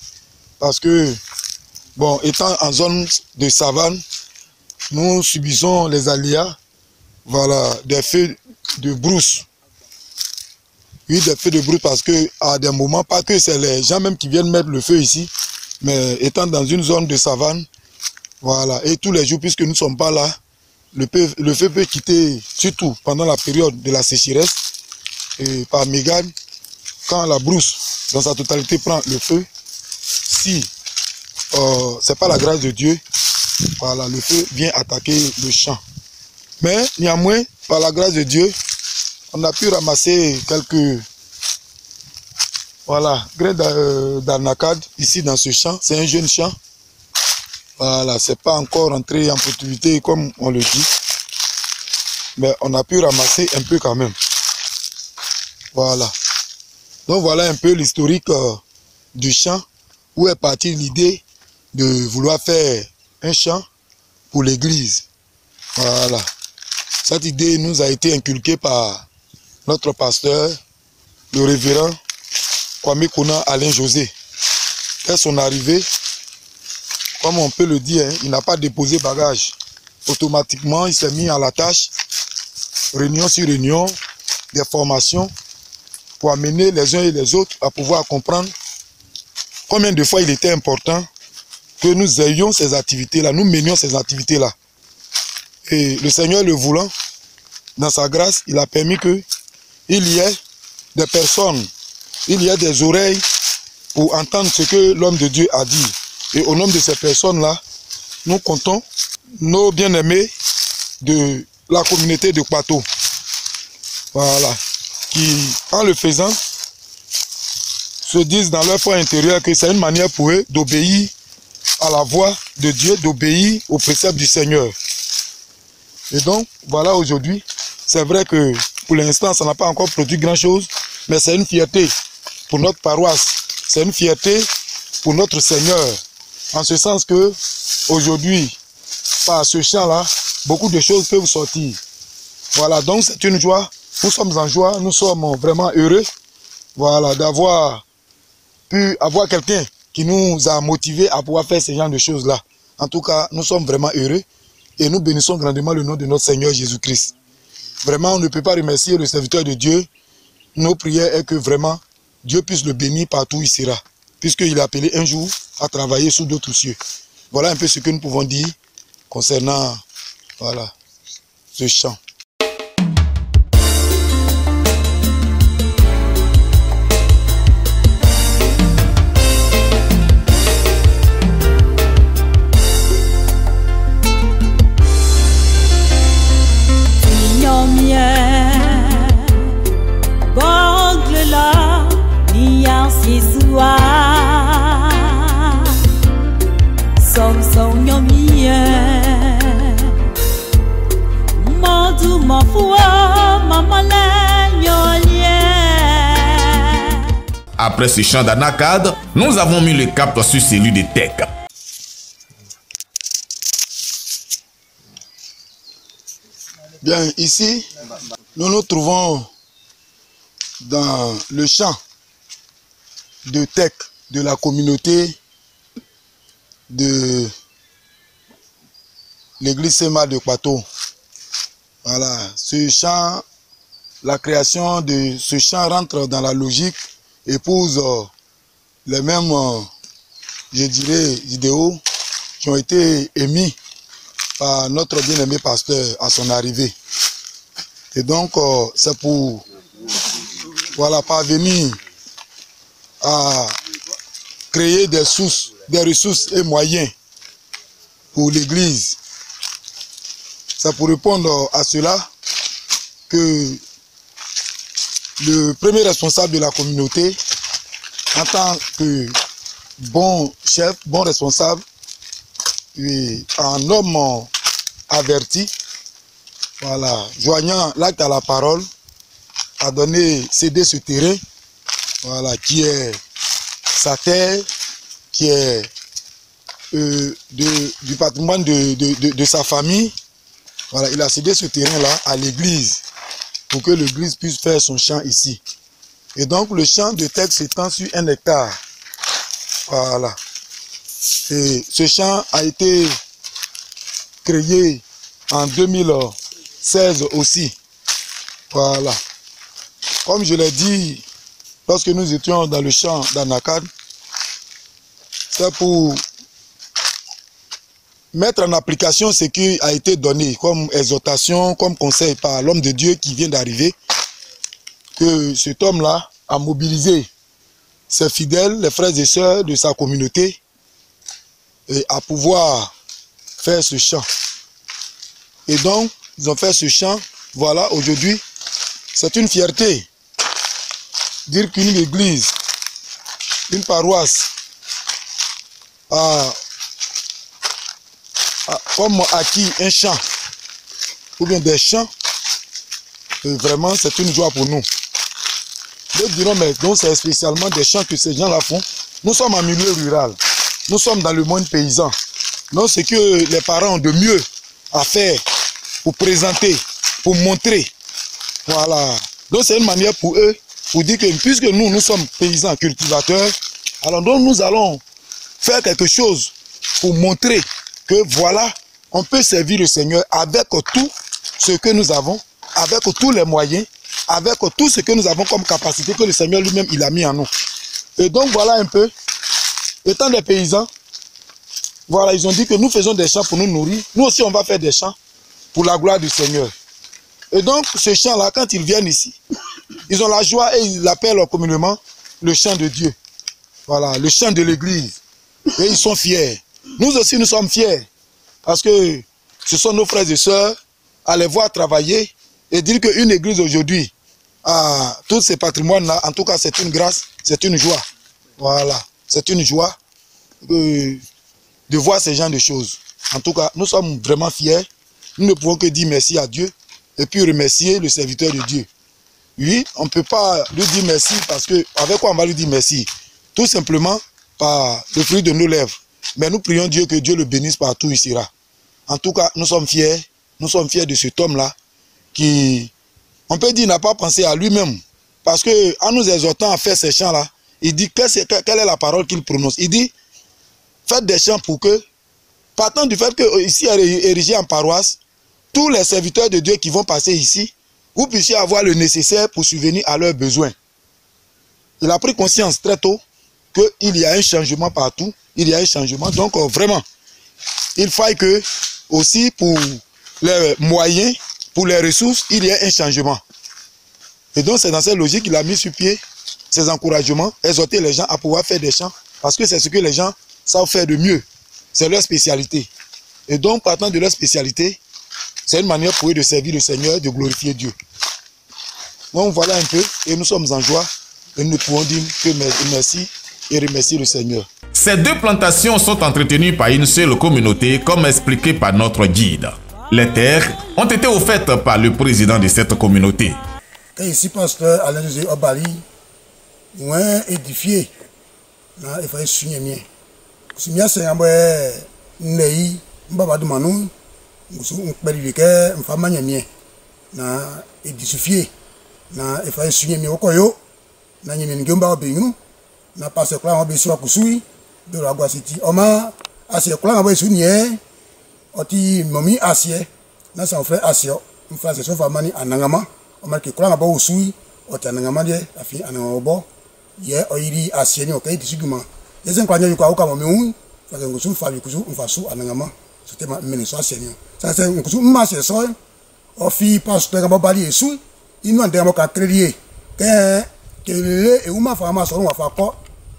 parce que, bon, étant en zone de savane, nous subissons les aléas, voilà, des feux de brousse. Oui, des feux de brousse parce que à des moments, pas que c'est les gens même qui viennent mettre le feu ici, mais étant dans une zone de savane, voilà, et tous les jours, puisque nous ne sommes pas là, le feu peut quitter, surtout pendant la période de la sécheresse, et par mégane, quand la brousse dans sa totalité prend le feu, si c'est pas la grâce de Dieu, voilà, le feu vient attaquer le champ. Mais néanmoins, par la grâce de Dieu, on a pu ramasser quelques, voilà, grains d'Anakad ici dans ce champ. C'est un jeune champ. Voilà, c'est pas encore entré en productivité comme on le dit. Mais on a pu ramasser un peu quand même. Voilà. Donc voilà un peu l'historique du champ, où est partie l'idée de vouloir faire un champ pour l'église. Voilà. Cette idée nous a été inculquée par notre pasteur, le révérend Kwame Kona Alain José. Dès son arrivée, comme on peut le dire, il n'a pas déposé bagage. Automatiquement, il s'est mis à la tâche, réunion sur réunion, des formations, pour amener les uns et les autres à pouvoir comprendre combien de fois il était important que nous ayons ces activités-là, nous menions ces activités-là. Et le Seigneur le voulant, dans sa grâce, il a permis qu'il y ait des personnes, il y ait des oreilles pour entendre ce que l'homme de Dieu a dit. Et au nom de ces personnes-là, nous comptons nos bien-aimés de la communauté de Pato. Voilà. Qui, en le faisant, se disent dans leur foi intérieure que c'est une manière pour eux d'obéir à la voix de Dieu, d'obéir aux préceptes du Seigneur. Et donc, voilà, aujourd'hui, c'est vrai que pour l'instant, ça n'a pas encore produit grand-chose, mais c'est une fierté pour notre paroisse, c'est une fierté pour notre Seigneur, en ce sens que, aujourd'hui, par ce chant-là, beaucoup de choses peuvent sortir. Voilà, donc c'est une joie, nous sommes en joie, nous sommes vraiment heureux, voilà, d'avoir pu avoir quelqu'un qui nous a motivés à pouvoir faire ce genre de choses-là. En tout cas, nous sommes vraiment heureux et nous bénissons grandement le nom de notre Seigneur Jésus-Christ. Vraiment, on ne peut pas remercier le serviteur de Dieu. Nos prières est que vraiment, Dieu puisse le bénir partout où il sera, puisqu'il est appelé un jour à travailler sous d'autres cieux. Voilà un peu ce que nous pouvons dire concernant, voilà, ce chant. Après ce chant d'Anakad, nous avons mis le cap sur celui de Tek. Bien, ici, nous nous trouvons dans le champ de Tek, de la communauté de l'église Sema de Pato. Voilà, ce chant, la création de ce chant rentre dans la logique, épouse les mêmes, je dirais, idéaux qui ont été émis par notre bien-aimé pasteur à son arrivée. Et donc, c'est pour voilà, parvenir à créer des ressources et moyens pour l'Église. C'est pour répondre à cela que le premier responsable de la communauté, en tant que bon chef, bon responsable, et un homme averti, voilà, joignant l'acte à la parole, a cédé ce terrain, voilà, qui est sa terre, qui est du patrimoine de sa famille. Voilà, il a cédé ce terrain-là à l'église pour que l'église puisse faire son champ ici. Et donc le champ de terre s'étend sur 1 hectare. Voilà. Et ce champ a été créé en 2016 aussi. Voilà. Comme je l'ai dit, lorsque nous étions dans le champ d'Anakad, c'est pour mettre en application ce qui a été donné comme exhortation, comme conseil par l'homme de Dieu qui vient d'arriver, que cet homme-là a mobilisé ses fidèles, les frères et sœurs de sa communauté, et à pouvoir faire ce chant. Et donc, ils ont fait ce chant. Voilà, aujourd'hui, c'est une fierté. Dire qu'une église, une paroisse, a comme acquis un chant, ou bien des chants, vraiment c'est une joie pour nous. Nous dirons, mais donc c'est spécialement des chants que ces gens-là font. Nous sommes en milieu rural, nous sommes dans le monde paysan. Donc ce que les parents ont de mieux à faire pour présenter, pour montrer. Voilà. Donc c'est une manière pour eux, pour dire que puisque nous sommes paysans cultivateurs, alors donc nous allons faire quelque chose pour montrer que voilà, on peut servir le Seigneur avec tout ce que nous avons, avec tous les moyens, avec tout ce que nous avons comme capacité que le Seigneur lui-même il a mis en nous. Et donc voilà un peu, étant des paysans, voilà, ils ont dit que nous faisons des champs pour nous nourrir. Nous aussi on va faire des champs pour la gloire du Seigneur. Et donc ce chant-là, quand ils viennent ici, ils ont la joie et ils l'appellent communément le chant de Dieu. Voilà, le chant de l'église. Et ils sont fiers. Nous aussi, nous sommes fiers. Parce que ce sont nos frères et sœurs à les voir travailler et dire qu'une église aujourd'hui a tous ces patrimoines-là. En tout cas, c'est une grâce, c'est une joie. Voilà, c'est une joie de voir ce genre de choses. En tout cas, nous sommes vraiment fiers. Nous ne pouvons que dire merci à Dieu et puis remercier le serviteur de Dieu. Oui, on ne peut pas lui dire merci parce que, avec quoi on va lui dire merci? Tout simplement par le fruit de nos lèvres. Mais nous prions Dieu que Dieu le bénisse partout où il sera. En tout cas, nous sommes fiers de cet homme-là qui, on peut dire, n'a pas pensé à lui-même. Parce que en nous exhortant à faire ces chants-là, il dit, quelle est la parole qu'il prononce? Il dit, faites des chants pour que, partant du fait que ici est érigé en paroisse, tous les serviteurs de Dieu qui vont passer ici, vous puissiez avoir le nécessaire pour subvenir à leurs besoins. Il a pris conscience très tôt qu'il y a un changement partout, il y a un changement. Donc vraiment, il faut que aussi pour les moyens, pour les ressources, il y a un changement. Et donc c'est dans cette logique qu'il a mis sur pied ces encouragements, exhorter les gens à pouvoir faire des chants, parce que c'est ce que les gens savent faire de mieux. C'est leur spécialité. Et donc partant de leur spécialité, c'est une manière pour eux de servir le Seigneur, de glorifier Dieu. Donc voilà un peu, et nous sommes en joie, et nous ne pouvons dire que merci et remercier le Seigneur. Ces deux plantations sont entretenues par une seule communauté, comme expliqué par notre guide. Les terres ont été offertes par le président de cette communauté. Ici, pasteur Alain-José Obali, nous avons édifié, il fallait signer mieux. Si bien c'est un peu nez, on va demander, on peut dire que on va manier mieux, na édifié, na il fallait signer mieux au coyo, na n'y a pas de gomba au bingou, na pas ce clan au bisou à kusui, de la guasiti. Oma, à ce clan au bisou nié, oti momi asie na son frère asio un frère c'est famani anangama o marque kula ngaba usui oti anangama die afi anangama bo ye oiri asie ni okay disuguma yezen kwanya yuko auka momi un fa ngusu fa yukusu mfasu anangama c'était ma meneso asie ni ça c'est ngusu ma c'est so o fi pasteur ngaba bali esu inu andemo ka créer que le et uma fama so wa fa ko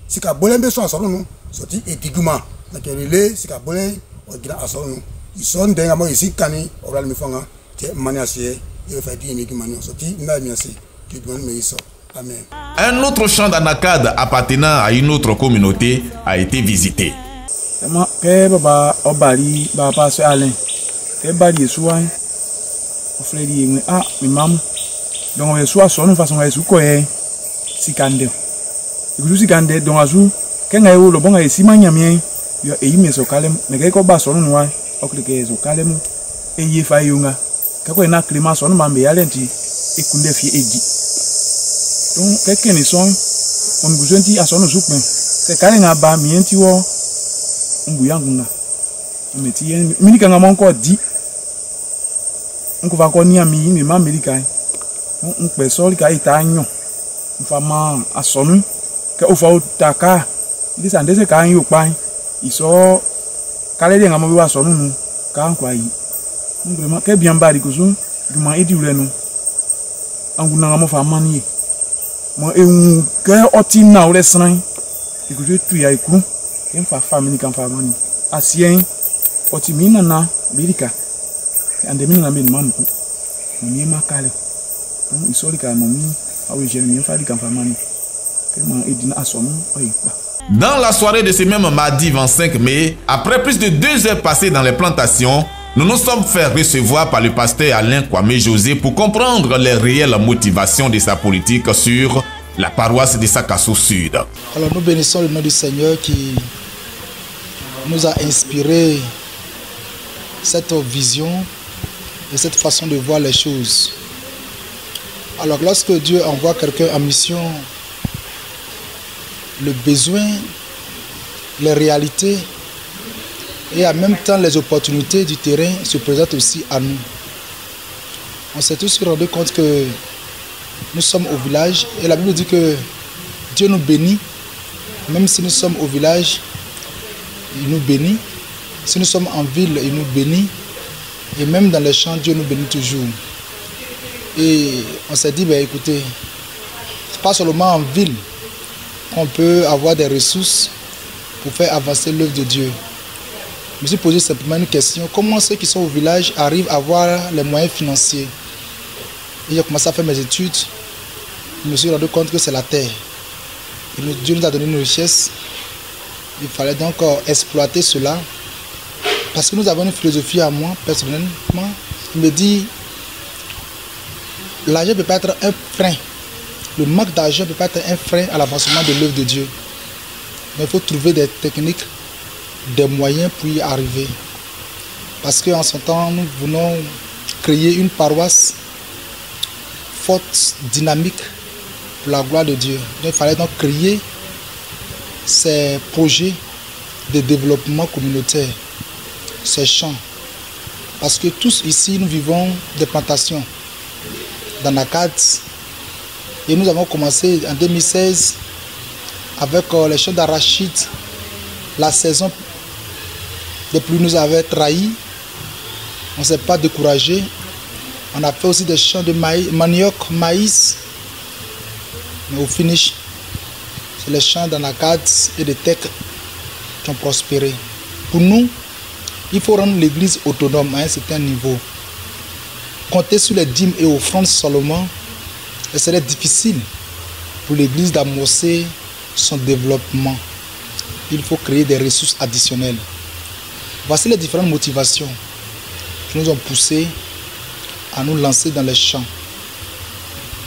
sika bolembe so asoro no soti ediguma na que le sika bolé o gira asoro no ison denga mo isikani oral mi fanga te mani asie e fa di mi gimani soti na mi asie tu dois me iso. Amen. Un autre champ d'anacade appartenant à une autre communauté a été visité. Que baba obali baba se Alain que bali soin o frère yi ah mi mam donc on soit son façon est ko e sikande ikuzu sikande donc azu kenga yo lo bonga esimanya mien yo e yime so kalem me ke ko ba so no wa o klike so kalem e yi fa yunga ka ko na klima so no mambe yalenti ekunde fi eji donc quelqu'un ni son on guzenti aso no sukmen se kalenga ba mienti wo nguyanguna meti yen minika ngama ko di nko va ko ni ami ni ma america on pe so ka itanyo mfama asonu ke o fa utaka ndi sande se kan yo pan iso kale de ngama bi wa sonu nu ka nkwa yi ngre ke bien bari ko so duma edi urenu anguna ngama fa mani mo ewu ke oti na ore sran ikuju tu ya ikuru ken fa family kan fa mani asien oti mina na birika ande mina na bin mamu ni ma kale on historika mami awe jeremi fa di kan fa mani ke ma edina asomu oyipa. Dans la soirée de ce même mardi 25 mai, après plus de 2 heures passées dans les plantations, nous nous sommes fait recevoir par le pasteur Alain Kwame José pour comprendre les réelles motivations de sa politique sur la paroisse de Sakasso Sud. Alors nous bénissons le nom du Seigneur qui nous a inspiré cette vision et cette façon de voir les choses. Alors lorsque Dieu envoie quelqu'un en mission, le besoin, les réalités et en même temps les opportunités du terrain se présentent aussi à nous. On s'est tous rendu compte que nous sommes au village et la Bible dit que Dieu nous bénit, même si nous sommes au village, il nous bénit. Si nous sommes en ville, il nous bénit. Et même dans les champs, Dieu nous bénit toujours. Et on s'est dit, ben, écoutez, c'est pas seulement en ville qu'on peut avoir des ressources pour faire avancer l'œuvre de Dieu. Je me suis posé simplement une question, comment ceux qui sont au village arrivent à avoir les moyens financiers? Et j'ai commencé à faire mes études, je me suis rendu compte que c'est la terre. Et Dieu nous a donné une richesse, il fallait donc exploiter cela. Parce que nous avons une philosophie à moi, personnellement, qui me dit, l'argent ne peut pas être un frein. Le manque d'argent ne peut pas être un frein à l'avancement de l'œuvre de Dieu. Mais il faut trouver des techniques, des moyens pour y arriver. Parce qu'en ce temps, nous voulons créer une paroisse forte, dynamique, pour la gloire de Dieu. Donc, il fallait donc créer ces projets de développement communautaire, ces champs. Parce que tous ici, nous vivons des plantations d'anacades. Et nous avons commencé en 2016 avec les champs d'arachide. La saison des pluies nous avait trahis. On ne s'est pas découragé. On a fait aussi des champs de manioc, maïs. Mais au finish, c'est les champs d'anacades et de teck qui ont prospéré. Pour nous, il faut rendre l'église autonome à un certain niveau. Compter sur les dîmes et offrandes seulement, ce serait difficile pour l'église d'amorcer son développement. Il faut créer des ressources additionnelles. Voici les différentes motivations qui nous ont poussés à nous lancer dans les champs.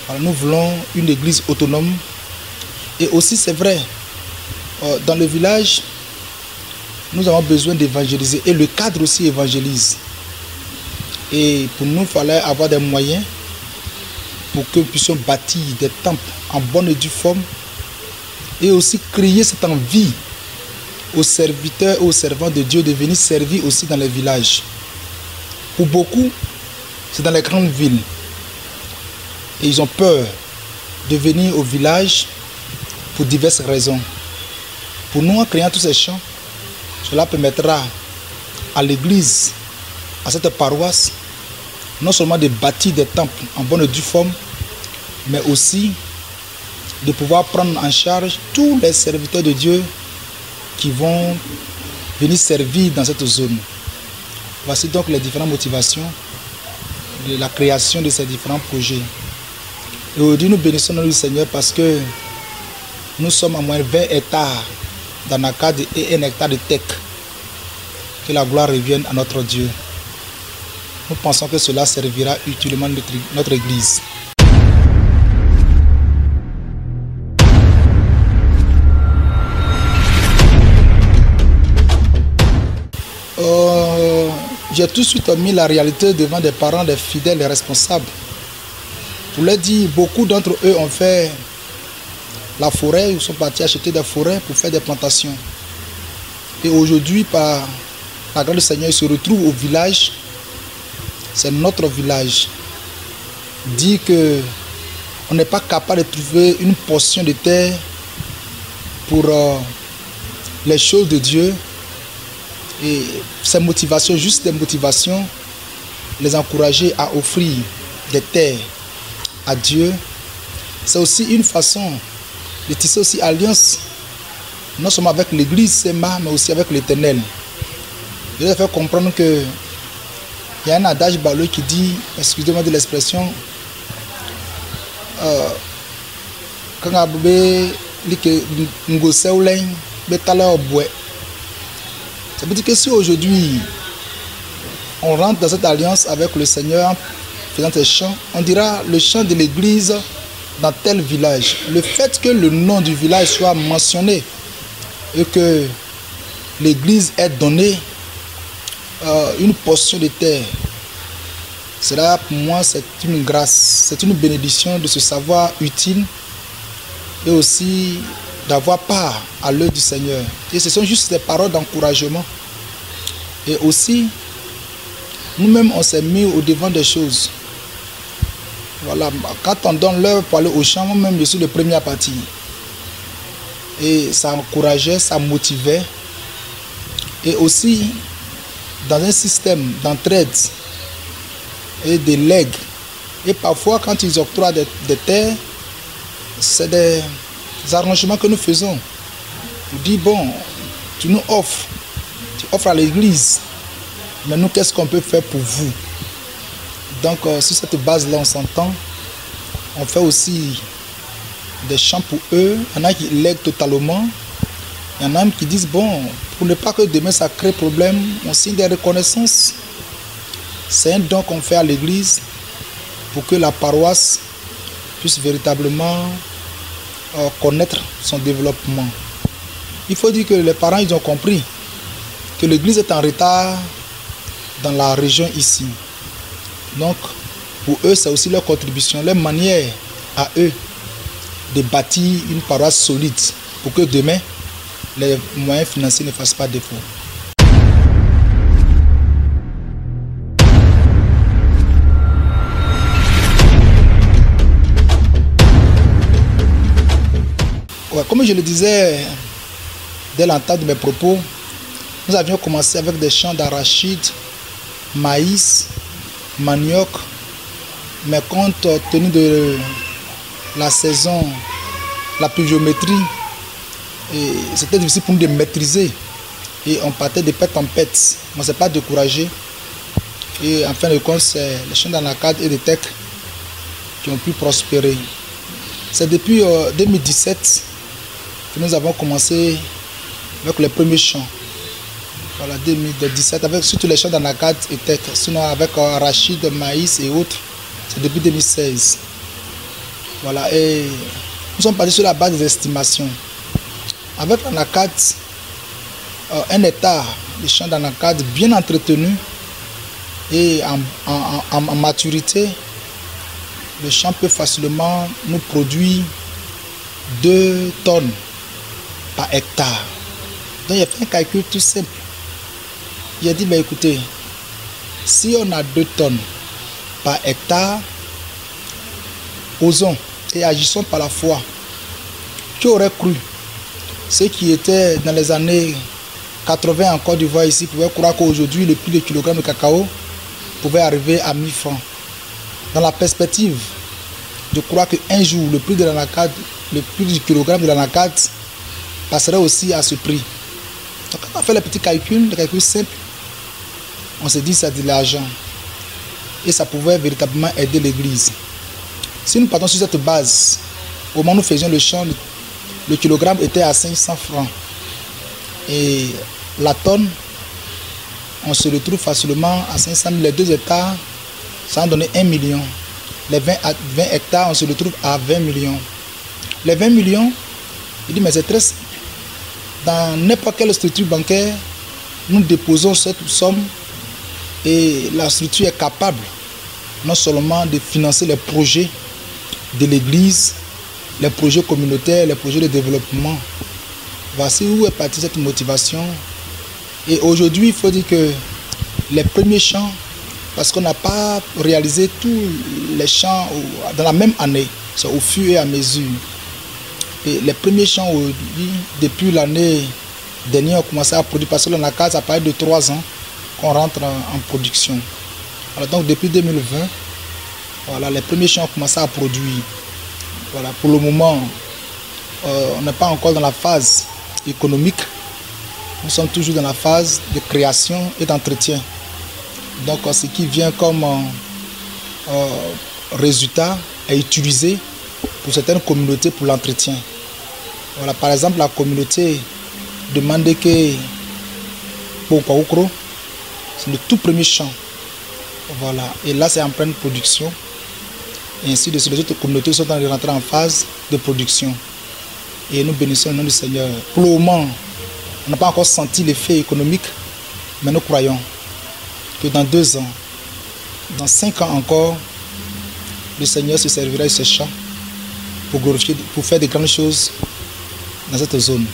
Alors nous voulons une église autonome. Et aussi, c'est vrai, dans le village, nous avons besoin d'évangéliser. Et le cadre aussi évangélise. Et pour nous, il fallait avoir des moyens pour que nous puissions bâtir des temples en bonne et due forme. Et aussi créer cette envie aux serviteurs et aux servants de Dieu de venir servir aussi dans les villages. Pour beaucoup, c'est dans les grandes villes. Et ils ont peur de venir au village pour diverses raisons. Pour nous, en créant tous ces champs, cela permettra à l'église, à cette paroisse, non seulement de bâtir des temples en bonne et due forme, mais aussi de pouvoir prendre en charge tous les serviteurs de Dieu qui vont venir servir dans cette zone. Voici donc les différentes motivations de la création de ces différents projets. Et aujourd'hui, nous bénissons le Seigneur parce que nous sommes à moins de 20 hectares d'anacad et 1 hectare de teck. Que la gloire revienne à notre Dieu. Nous pensons que cela servira utilement notre Église. J'ai tout de suite mis la réalité devant des parents, des fidèles et responsables. Pour leur dire, beaucoup d'entre eux ont fait la forêt, ils sont partis acheter des forêts pour faire des plantations. Et aujourd'hui, par la grâce du Seigneur, ils se retrouvent au village. C'est notre village. Dit qu'on n'est pas capable de trouver une portion de terre pour les choses de Dieu. Et ces motivations, juste des motivations, les encourager à offrir des terres à Dieu. C'est aussi une façon de tisser aussi alliance, non seulement avec l'église Sema, mais aussi avec l'Éternel. Je vais faire comprendre que il y a un adage balois qui dit, excusez-moi de l'expression, quand ça veut dire que si aujourd'hui on rentre dans cette alliance avec le Seigneur, faisant ces chants, on dira le chant de l'église dans tel village. Le fait que le nom du village soit mentionné et que l'église ait donné une portion de terre, cela pour moi c'est une grâce, c'est une bénédiction de se savoir utile et aussi d'avoir part à l'œuvre du Seigneur. Et ce sont juste des paroles d'encouragement. Et aussi, nous-mêmes, on s'est mis au devant des choses. Voilà, quand on donne l'heure pour aller au champ, moi-même, je suis le premier à partir. Et ça encourageait, ça motivait. Et aussi, dans un système d'entraide et de legs. Et parfois, quand ils octroient des terres, c'est des arrangements que nous faisons. Pour dire, bon, tu nous offres, tu offres à l'église, mais nous, qu'est-ce qu'on peut faire pour vous? Donc, sur cette base-là, on s'entend. On fait aussi des chants pour eux. Il y en a qui lèguent totalement. Il y en a qui disent, bon, pour ne pas que demain ça crée problème, on signe des reconnaissances. C'est un don qu'on fait à l'église pour que la paroisse puisse véritablement connaître son développement. Il faut dire que les parents, ils ont compris que l'église est en retard dans la région ici. Donc, pour eux, c'est aussi leur contribution, leur manière à eux de bâtir une paroisse solide pour que demain, les moyens financiers ne fassent pas défaut. Ouais, comme je le disais dès l'entente de mes propos, nous avions commencé avec des champs d'arachide, maïs, manioc, mais compte tenu de la saison, la pluviométrie, c'était difficile pour nous de maîtriser et on partait de pète en pète. On ne s'est pas découragé et en fin de compte, c'est les champs d'anacad et de teck qui ont pu prospérer. C'est depuis 2017 que nous avons commencé avec les premiers champs. Voilà, 2017, avec surtout les champs d'anacad et teck, sinon avec arachide, maïs et autres, c'est depuis 2016. Voilà, et nous sommes partis sur la base des estimations. Avec l'anacad, 1 hectare de champs d'anacad bien entretenu et en maturité, le champ peut facilement nous produire 2 tonnes par hectare. Donc il a fait un calcul tout simple. Il a dit, ben, écoutez, Si on a 2 tonnes par hectare, osons et agissons par la foi. Qui aurait cru? Ceux qui étaient dans les années 80 en Côte d'Ivoire ici pouvaient croire qu'aujourd'hui le prix du kilogramme de cacao pouvait arriver à 1000 francs. Dans la perspective de croire qu'un jour le prix du kilogramme de l'anacate passerait aussi à ce prix. Donc quand on a fait les petits calculs simples, on s'est dit que c'est de l'argent et ça pouvait véritablement aider l'église. Si nous partons sur cette base, au moment où nous faisions le champ, le kilogramme était à 500 francs. Et la tonne, on se retrouve facilement à 500 000. Les 2 hectares, ça a donné 1 million. Les 20 hectares, on se retrouve à 20 millions. Les 20 millions, il dit mais c'est très simple. Dans n'importe quelle structure bancaire, nous déposons cette somme et la structure est capable non seulement de financer les projets de l'église, les projets communautaires, les projets de développement. Voici où est partie cette motivation. Et aujourd'hui, il faut dire que les premiers champs, parce qu'on n'a pas réalisé tous les champs dans la même année, c'est au fur et à mesure. Et les premiers champs aujourd'hui, depuis l'année dernière, ont commencé à produire, parce que l'anacate, ça paraît de 3 ans qu'on rentre en production. Alors donc depuis 2020, voilà, les premiers champs ont commencé à produire. Voilà, pour le moment, on n'est pas encore dans la phase économique. Nous sommes toujours dans la phase de création et d'entretien. Donc ce qui vient comme résultat est utilisé pour certaines communautés pour l'entretien. Voilà, par exemple, la communauté de Mandeke Pokwaoukro, c'est le tout premier champ. Voilà, et là c'est en pleine production. Et ainsi de suite, les autres communautés sont en train de rentrer en phase de production. Et nous bénissons le nom du Seigneur. Pour le moment, on n'a pas encore senti l'effet économique, mais nous croyons que dans 2 ans, dans 5 ans encore, le Seigneur se servira de ce champ pour glorifier, pour faire de grandes choses dans cette zone.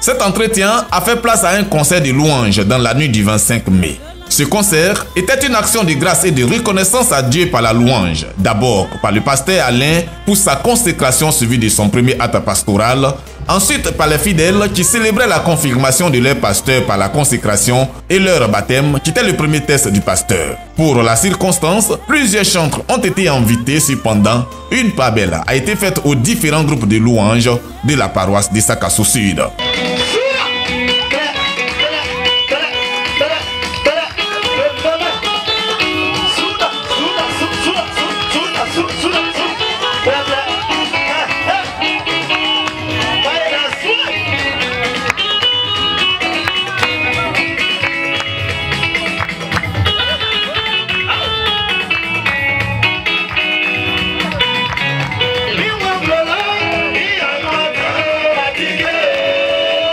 Cet entretien a fait place à un concert de louanges dans la nuit du 25 mai. Ce concert était une action de grâce et de reconnaissance à Dieu par la louange. D'abord par le pasteur Alain pour sa consécration suivie de son premier acte pastoral. Ensuite par les fidèles qui célébraient la confirmation de leur pasteur par la consécration et leur baptême qui était le premier test du pasteur. Pour la circonstance, plusieurs chantres ont été invités. Cependant, une part belle a été faite aux différents groupes de louanges de la paroisse de Sakasso Sud. Yeah.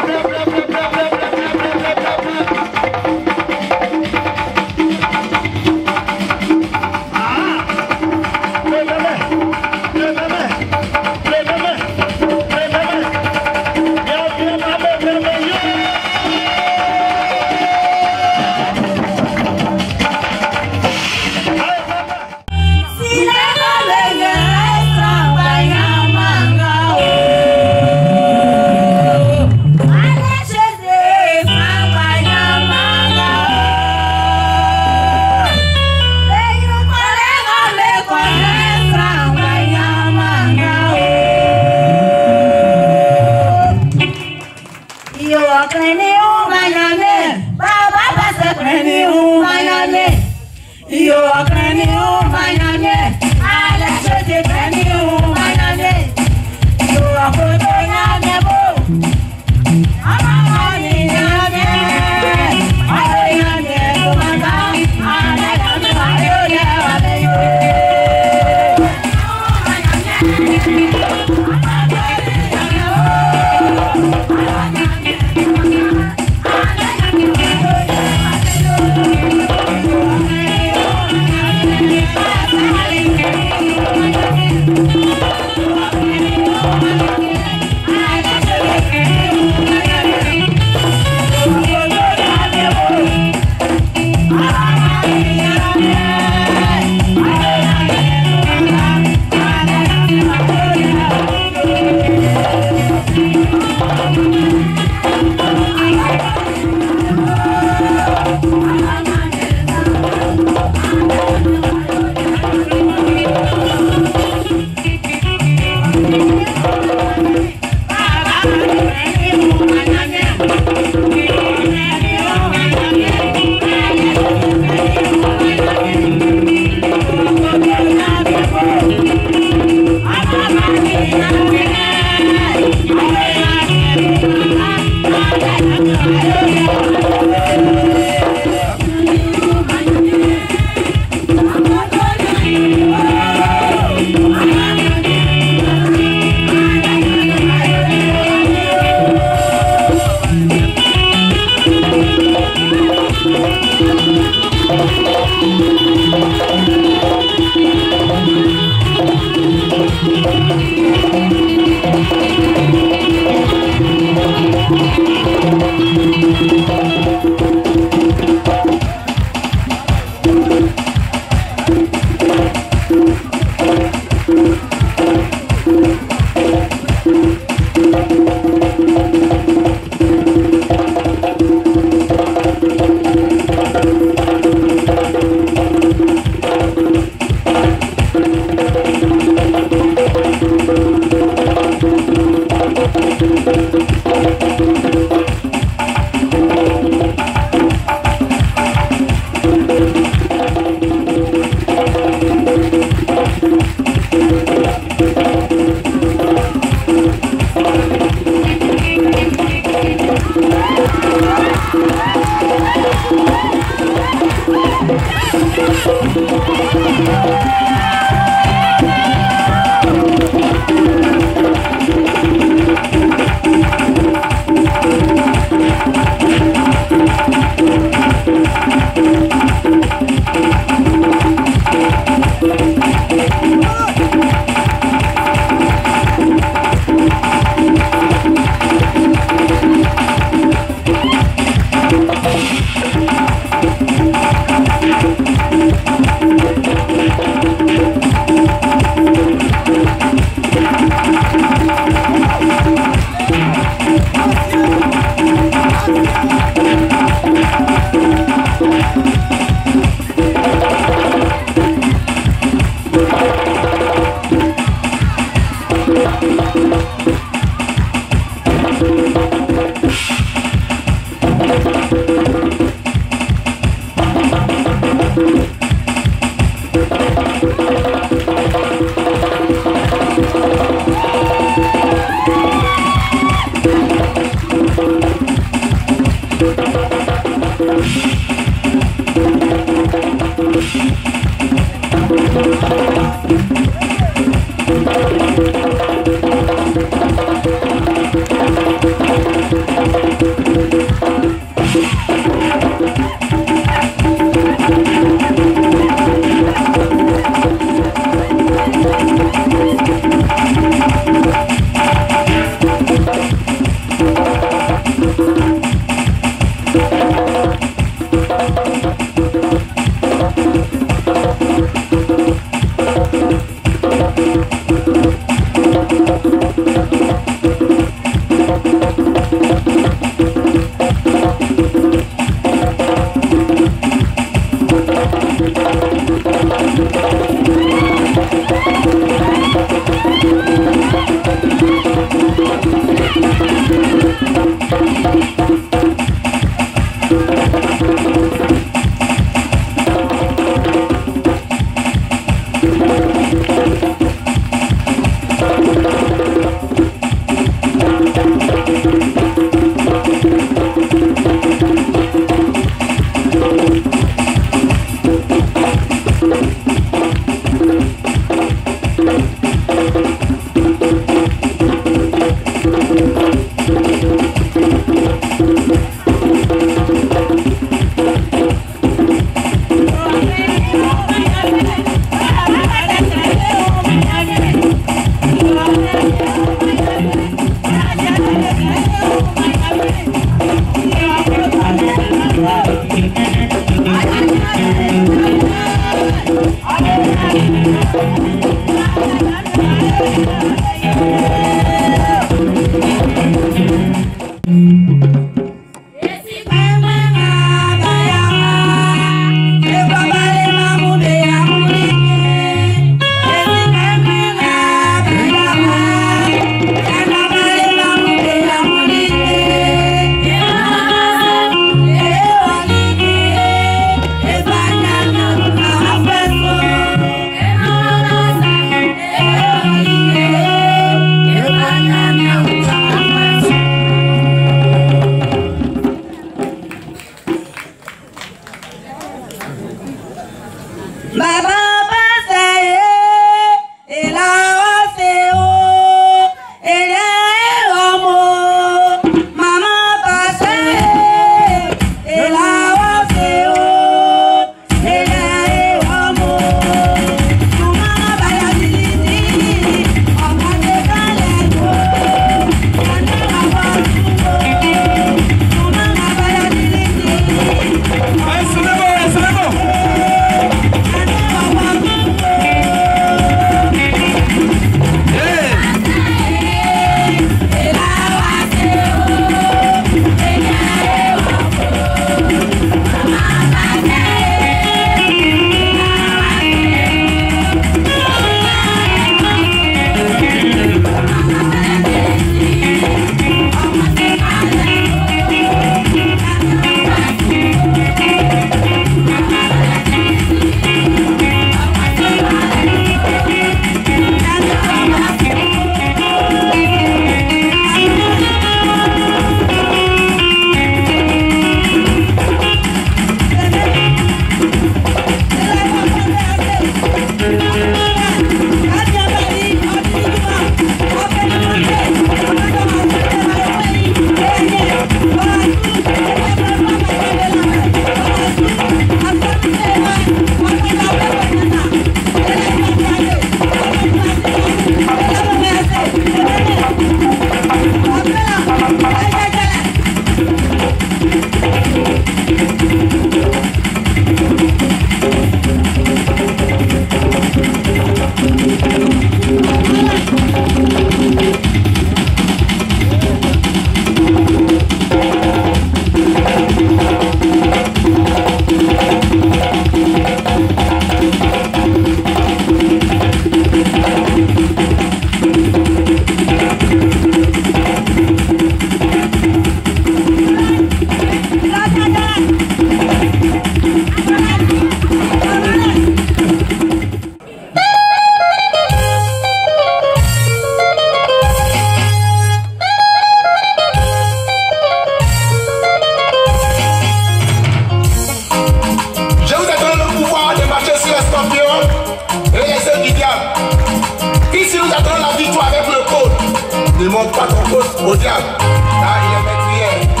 au diable, car il est mes prières.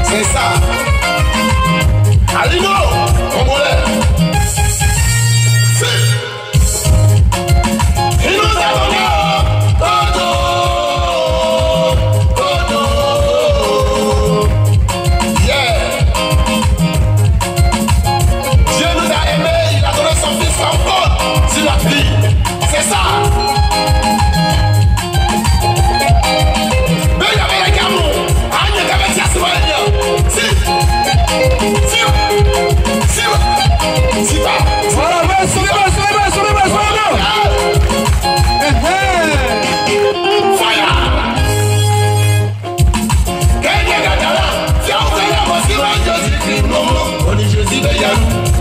C'est ça. Alino, Congolais. Il nous a donné Kodo. Yeah. Dieu nous a aimés, il a donné son fils en code sur la vie. C'est ça.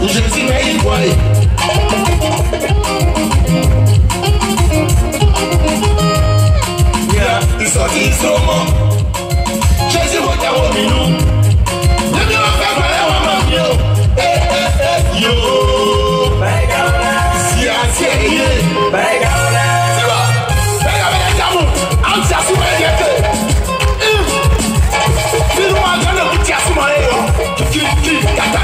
Jésus m'a étoilé. Il sortit sûrement. Jésus m'a dit nous. Le mieux va faire mal à ma mio. Yo. Si à sérieux. C'est bon. Regarde les diamants. En ça sous ma gueule. Si nous avons un petit assommé. Kata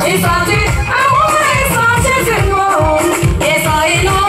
If I do, I won't let you know. Yes, I know.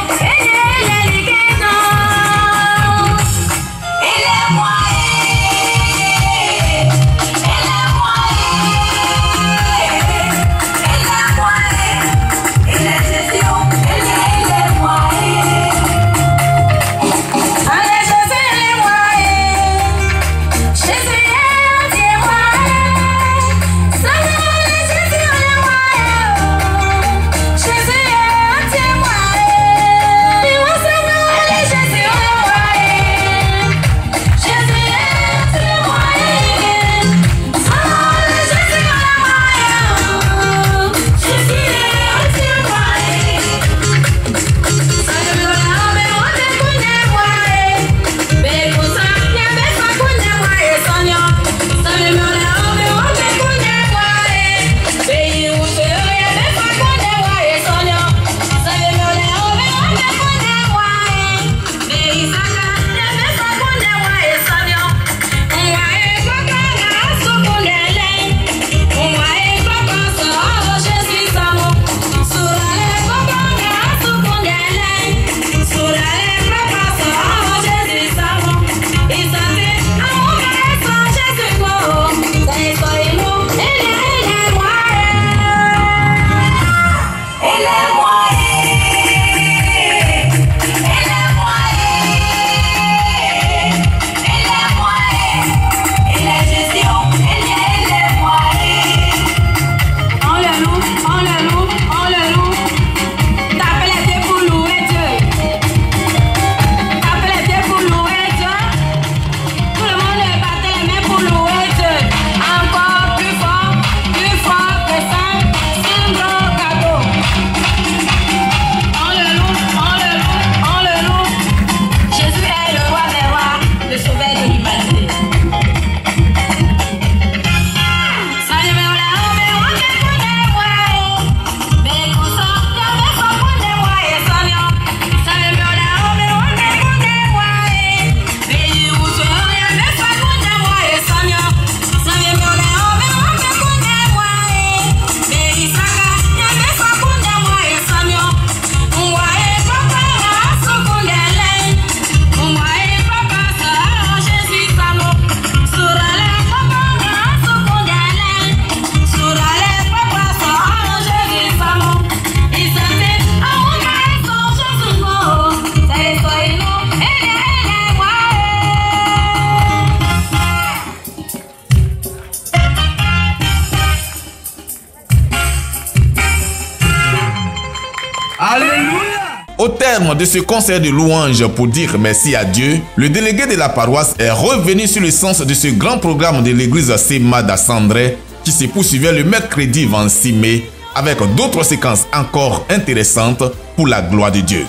Au terme de ce concert de louanges pour dire merci à Dieu, le délégué de la paroisse est revenu sur le sens de ce grand programme de l'église Sema d'Assandré qui se poursuivait le mercredi 26 mai avec d'autres séquences encore intéressantes pour la gloire de Dieu.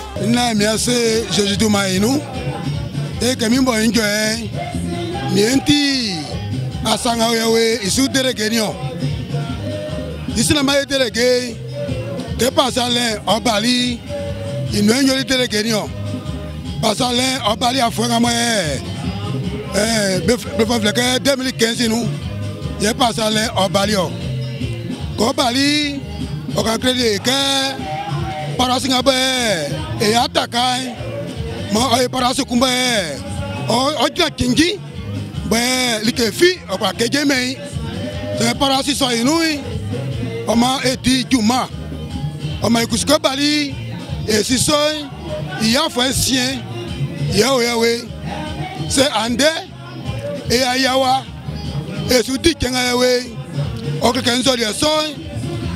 Il nous a dit que parce que Obali a fait 2015 nous il est passé à Obali Obali on a créé que par Singabe et attaqué mais par ce combat on a kingi ben likefi on a kejeme c'est par ce soir nous on a été Juma on a écouté Obali. Et si ça, il y a un sien, c'est Andé et Ayawa, et si tu dis quelqu'un qui a son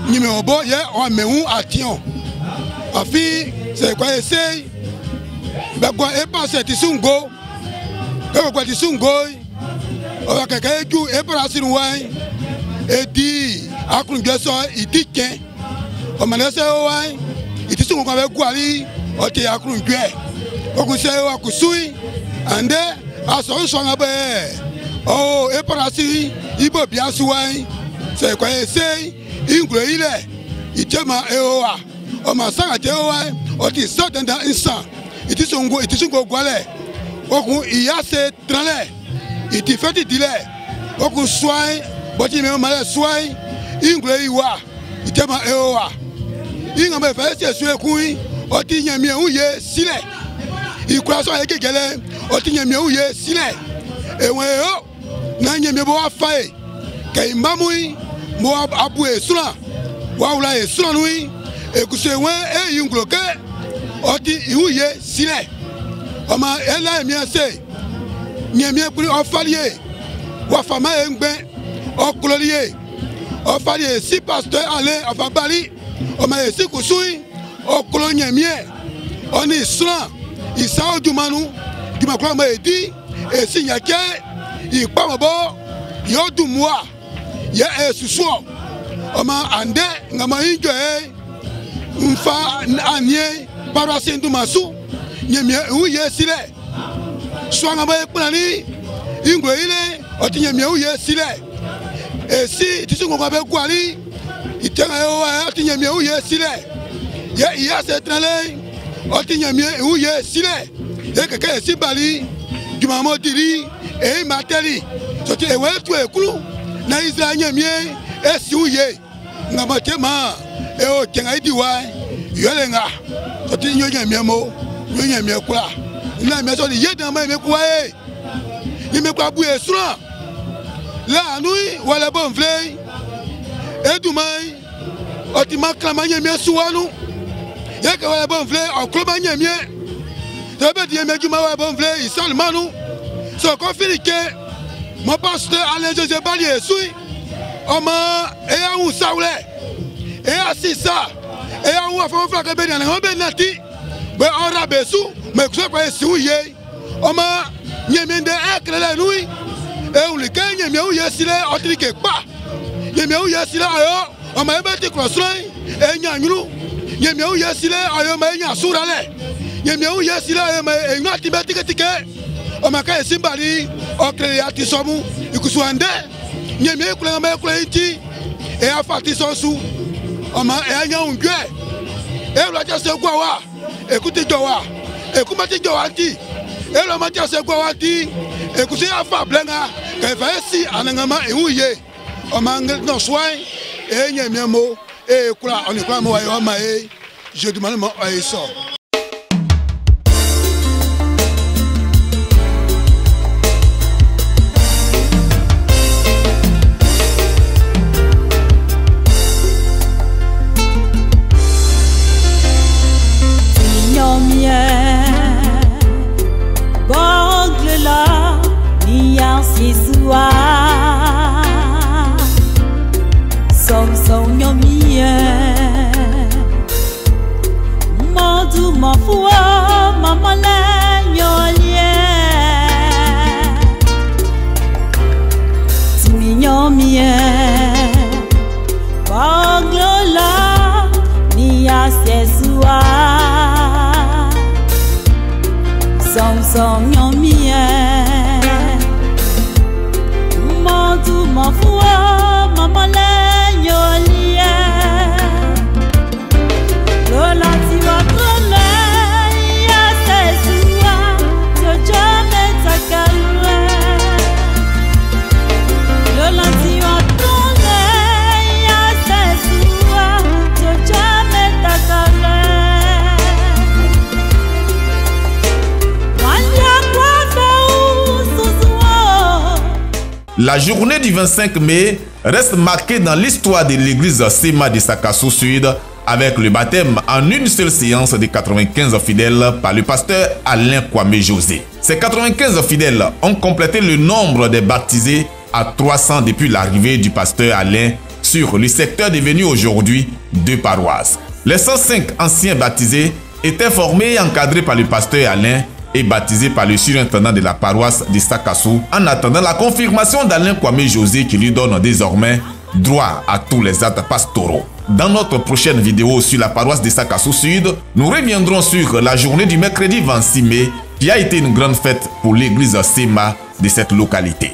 numéro bon, il y a un méou à Tion. A fille, c'est quoi essaye? Ben quoi, et pas c'est Tissungo, et quoi Tissungo, on va quelqu'un qui est pas assis loin, et dit, à Kungason, il dit qu'un, on m'a laissé loin. It is one of Guali or Tiakrun Gay. Okuseo Kusui, and there are some song about oh, Eparasi, Ibo Biasuai, say, say, Inglaile, Itema Eoa, or Masanga Teoa, or the Southern Insan. It is on go, it is on go Guale. Oku Iase Trale, it is fatty delay. Oku Swine, but you know my swine, Inglaiwa, Itema Eoa. Il n'a pas fait ce coup, on tient mieux où il est silé. Il croit sur les gueules, on tient mieux où il est silé. Et ouais, n'a n'y a mieux à faire. Quand il m'a mouillé, moi aboué sur là. Waoula est sur lui. Et que c'est ouais, et il bloqué, on dit où il est silé. On m'a elle a mis assez. N'y a mieux pour en fallier. Wafama est un bain, en collier. En fallier, si pasteur allait à Fabali. On m'a dit que suis au colonien mien, on est slant, il sort du manou, qui m'a dit, et s'il y a qu'un, il parle bon, il y a du mois, il y a un sous-soir. On m'a andé, on m'a dit, on fait un nier, par la scène de Massou, il y a mieux où il est silé. Soit on m'a dit, il y a mieux où il est silé. Et si tu sais qu'on va faire quoi, il tient à tenir mieux où il est silé. Il y a cette année, on tient mieux où il est silé. Il y a quelqu'un qui est bali, du maman diri, et il m'a télé. So tu es ouais, tu es cool. Na Israël mieux, et si où il est. N'a pas de main, et au tient à dire ouais, il y a les gars. So tu es mieux mot, il y a mieux quoi. Il y a mieux, il y a dans ma mieux quoi. Il me quoi bouer sur là. Là, nous, voilà bon flé. Et du maï, tu m'as clamé mieux sur nous. Il y a que voilà bon flé, on clamé mieux. Ça veut dire que tu m'as bon flé, il sale manou. Ce qu'on fait que mon pasteur Alain José Balier suit. On m'a et à où ça et à si ça. Et à où à faire un flac bénin, on ben nati. Ben on rabe sous, mais que ce soit si où y est. On m'a niemende éclairé lui. Et on le gagne, mais où y est si là, on dit que pas. Mais où y est si là, on m'a battu croissant, et n'y a nous. Mais où y est si là, on m'a y a souralé. Mais où y est si là, on m'a y a tibétique. On m'a qu'à Simbali, on crée à Tissamou, et que soit un dé. Mais où on m'a créé et à Fatisson sous. On m'a y a un gué. Et on a dit c'est quoi, écoutez Joa, écoutez Joati. Et le matin c'est quoi, écoutez à Fablenga, qu'il va ici à Nangama et où y est. On m'a nos soins, et il y a un mot, et quoi, on est pas moi, je demande mon sort. Son son yo mien, mon Som nyomie Montu mafua mama le nyolie Lola tiwa kole ya sesua Jojo metakalwe Lola tiwa kole ya sesua Jojo metakalwe La journée du 25 mai reste marquée dans l'histoire de l'église Sema de Sakasso Sud avec le baptême en une seule séance de 95 fidèles par le pasteur Alain Kwame José. Ces 95 fidèles ont complété le nombre des baptisés à 300 depuis l'arrivée du pasteur Alain sur le secteur devenu aujourd'hui 2 paroisses. Les 105 anciens baptisés étaient formés et encadrés par le pasteur Alain et baptisé par le surintendant de la paroisse de Sakasso en attendant la confirmation d'Alain Kwame José qui lui donne désormais droit à tous les actes pastoraux. Dans notre prochaine vidéo sur la paroisse de Sakasso Sud, nous reviendrons sur la journée du mercredi 26 mai qui a été une grande fête pour l'église Sema de cette localité.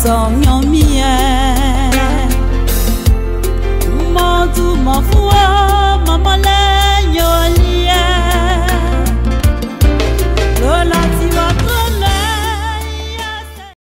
Song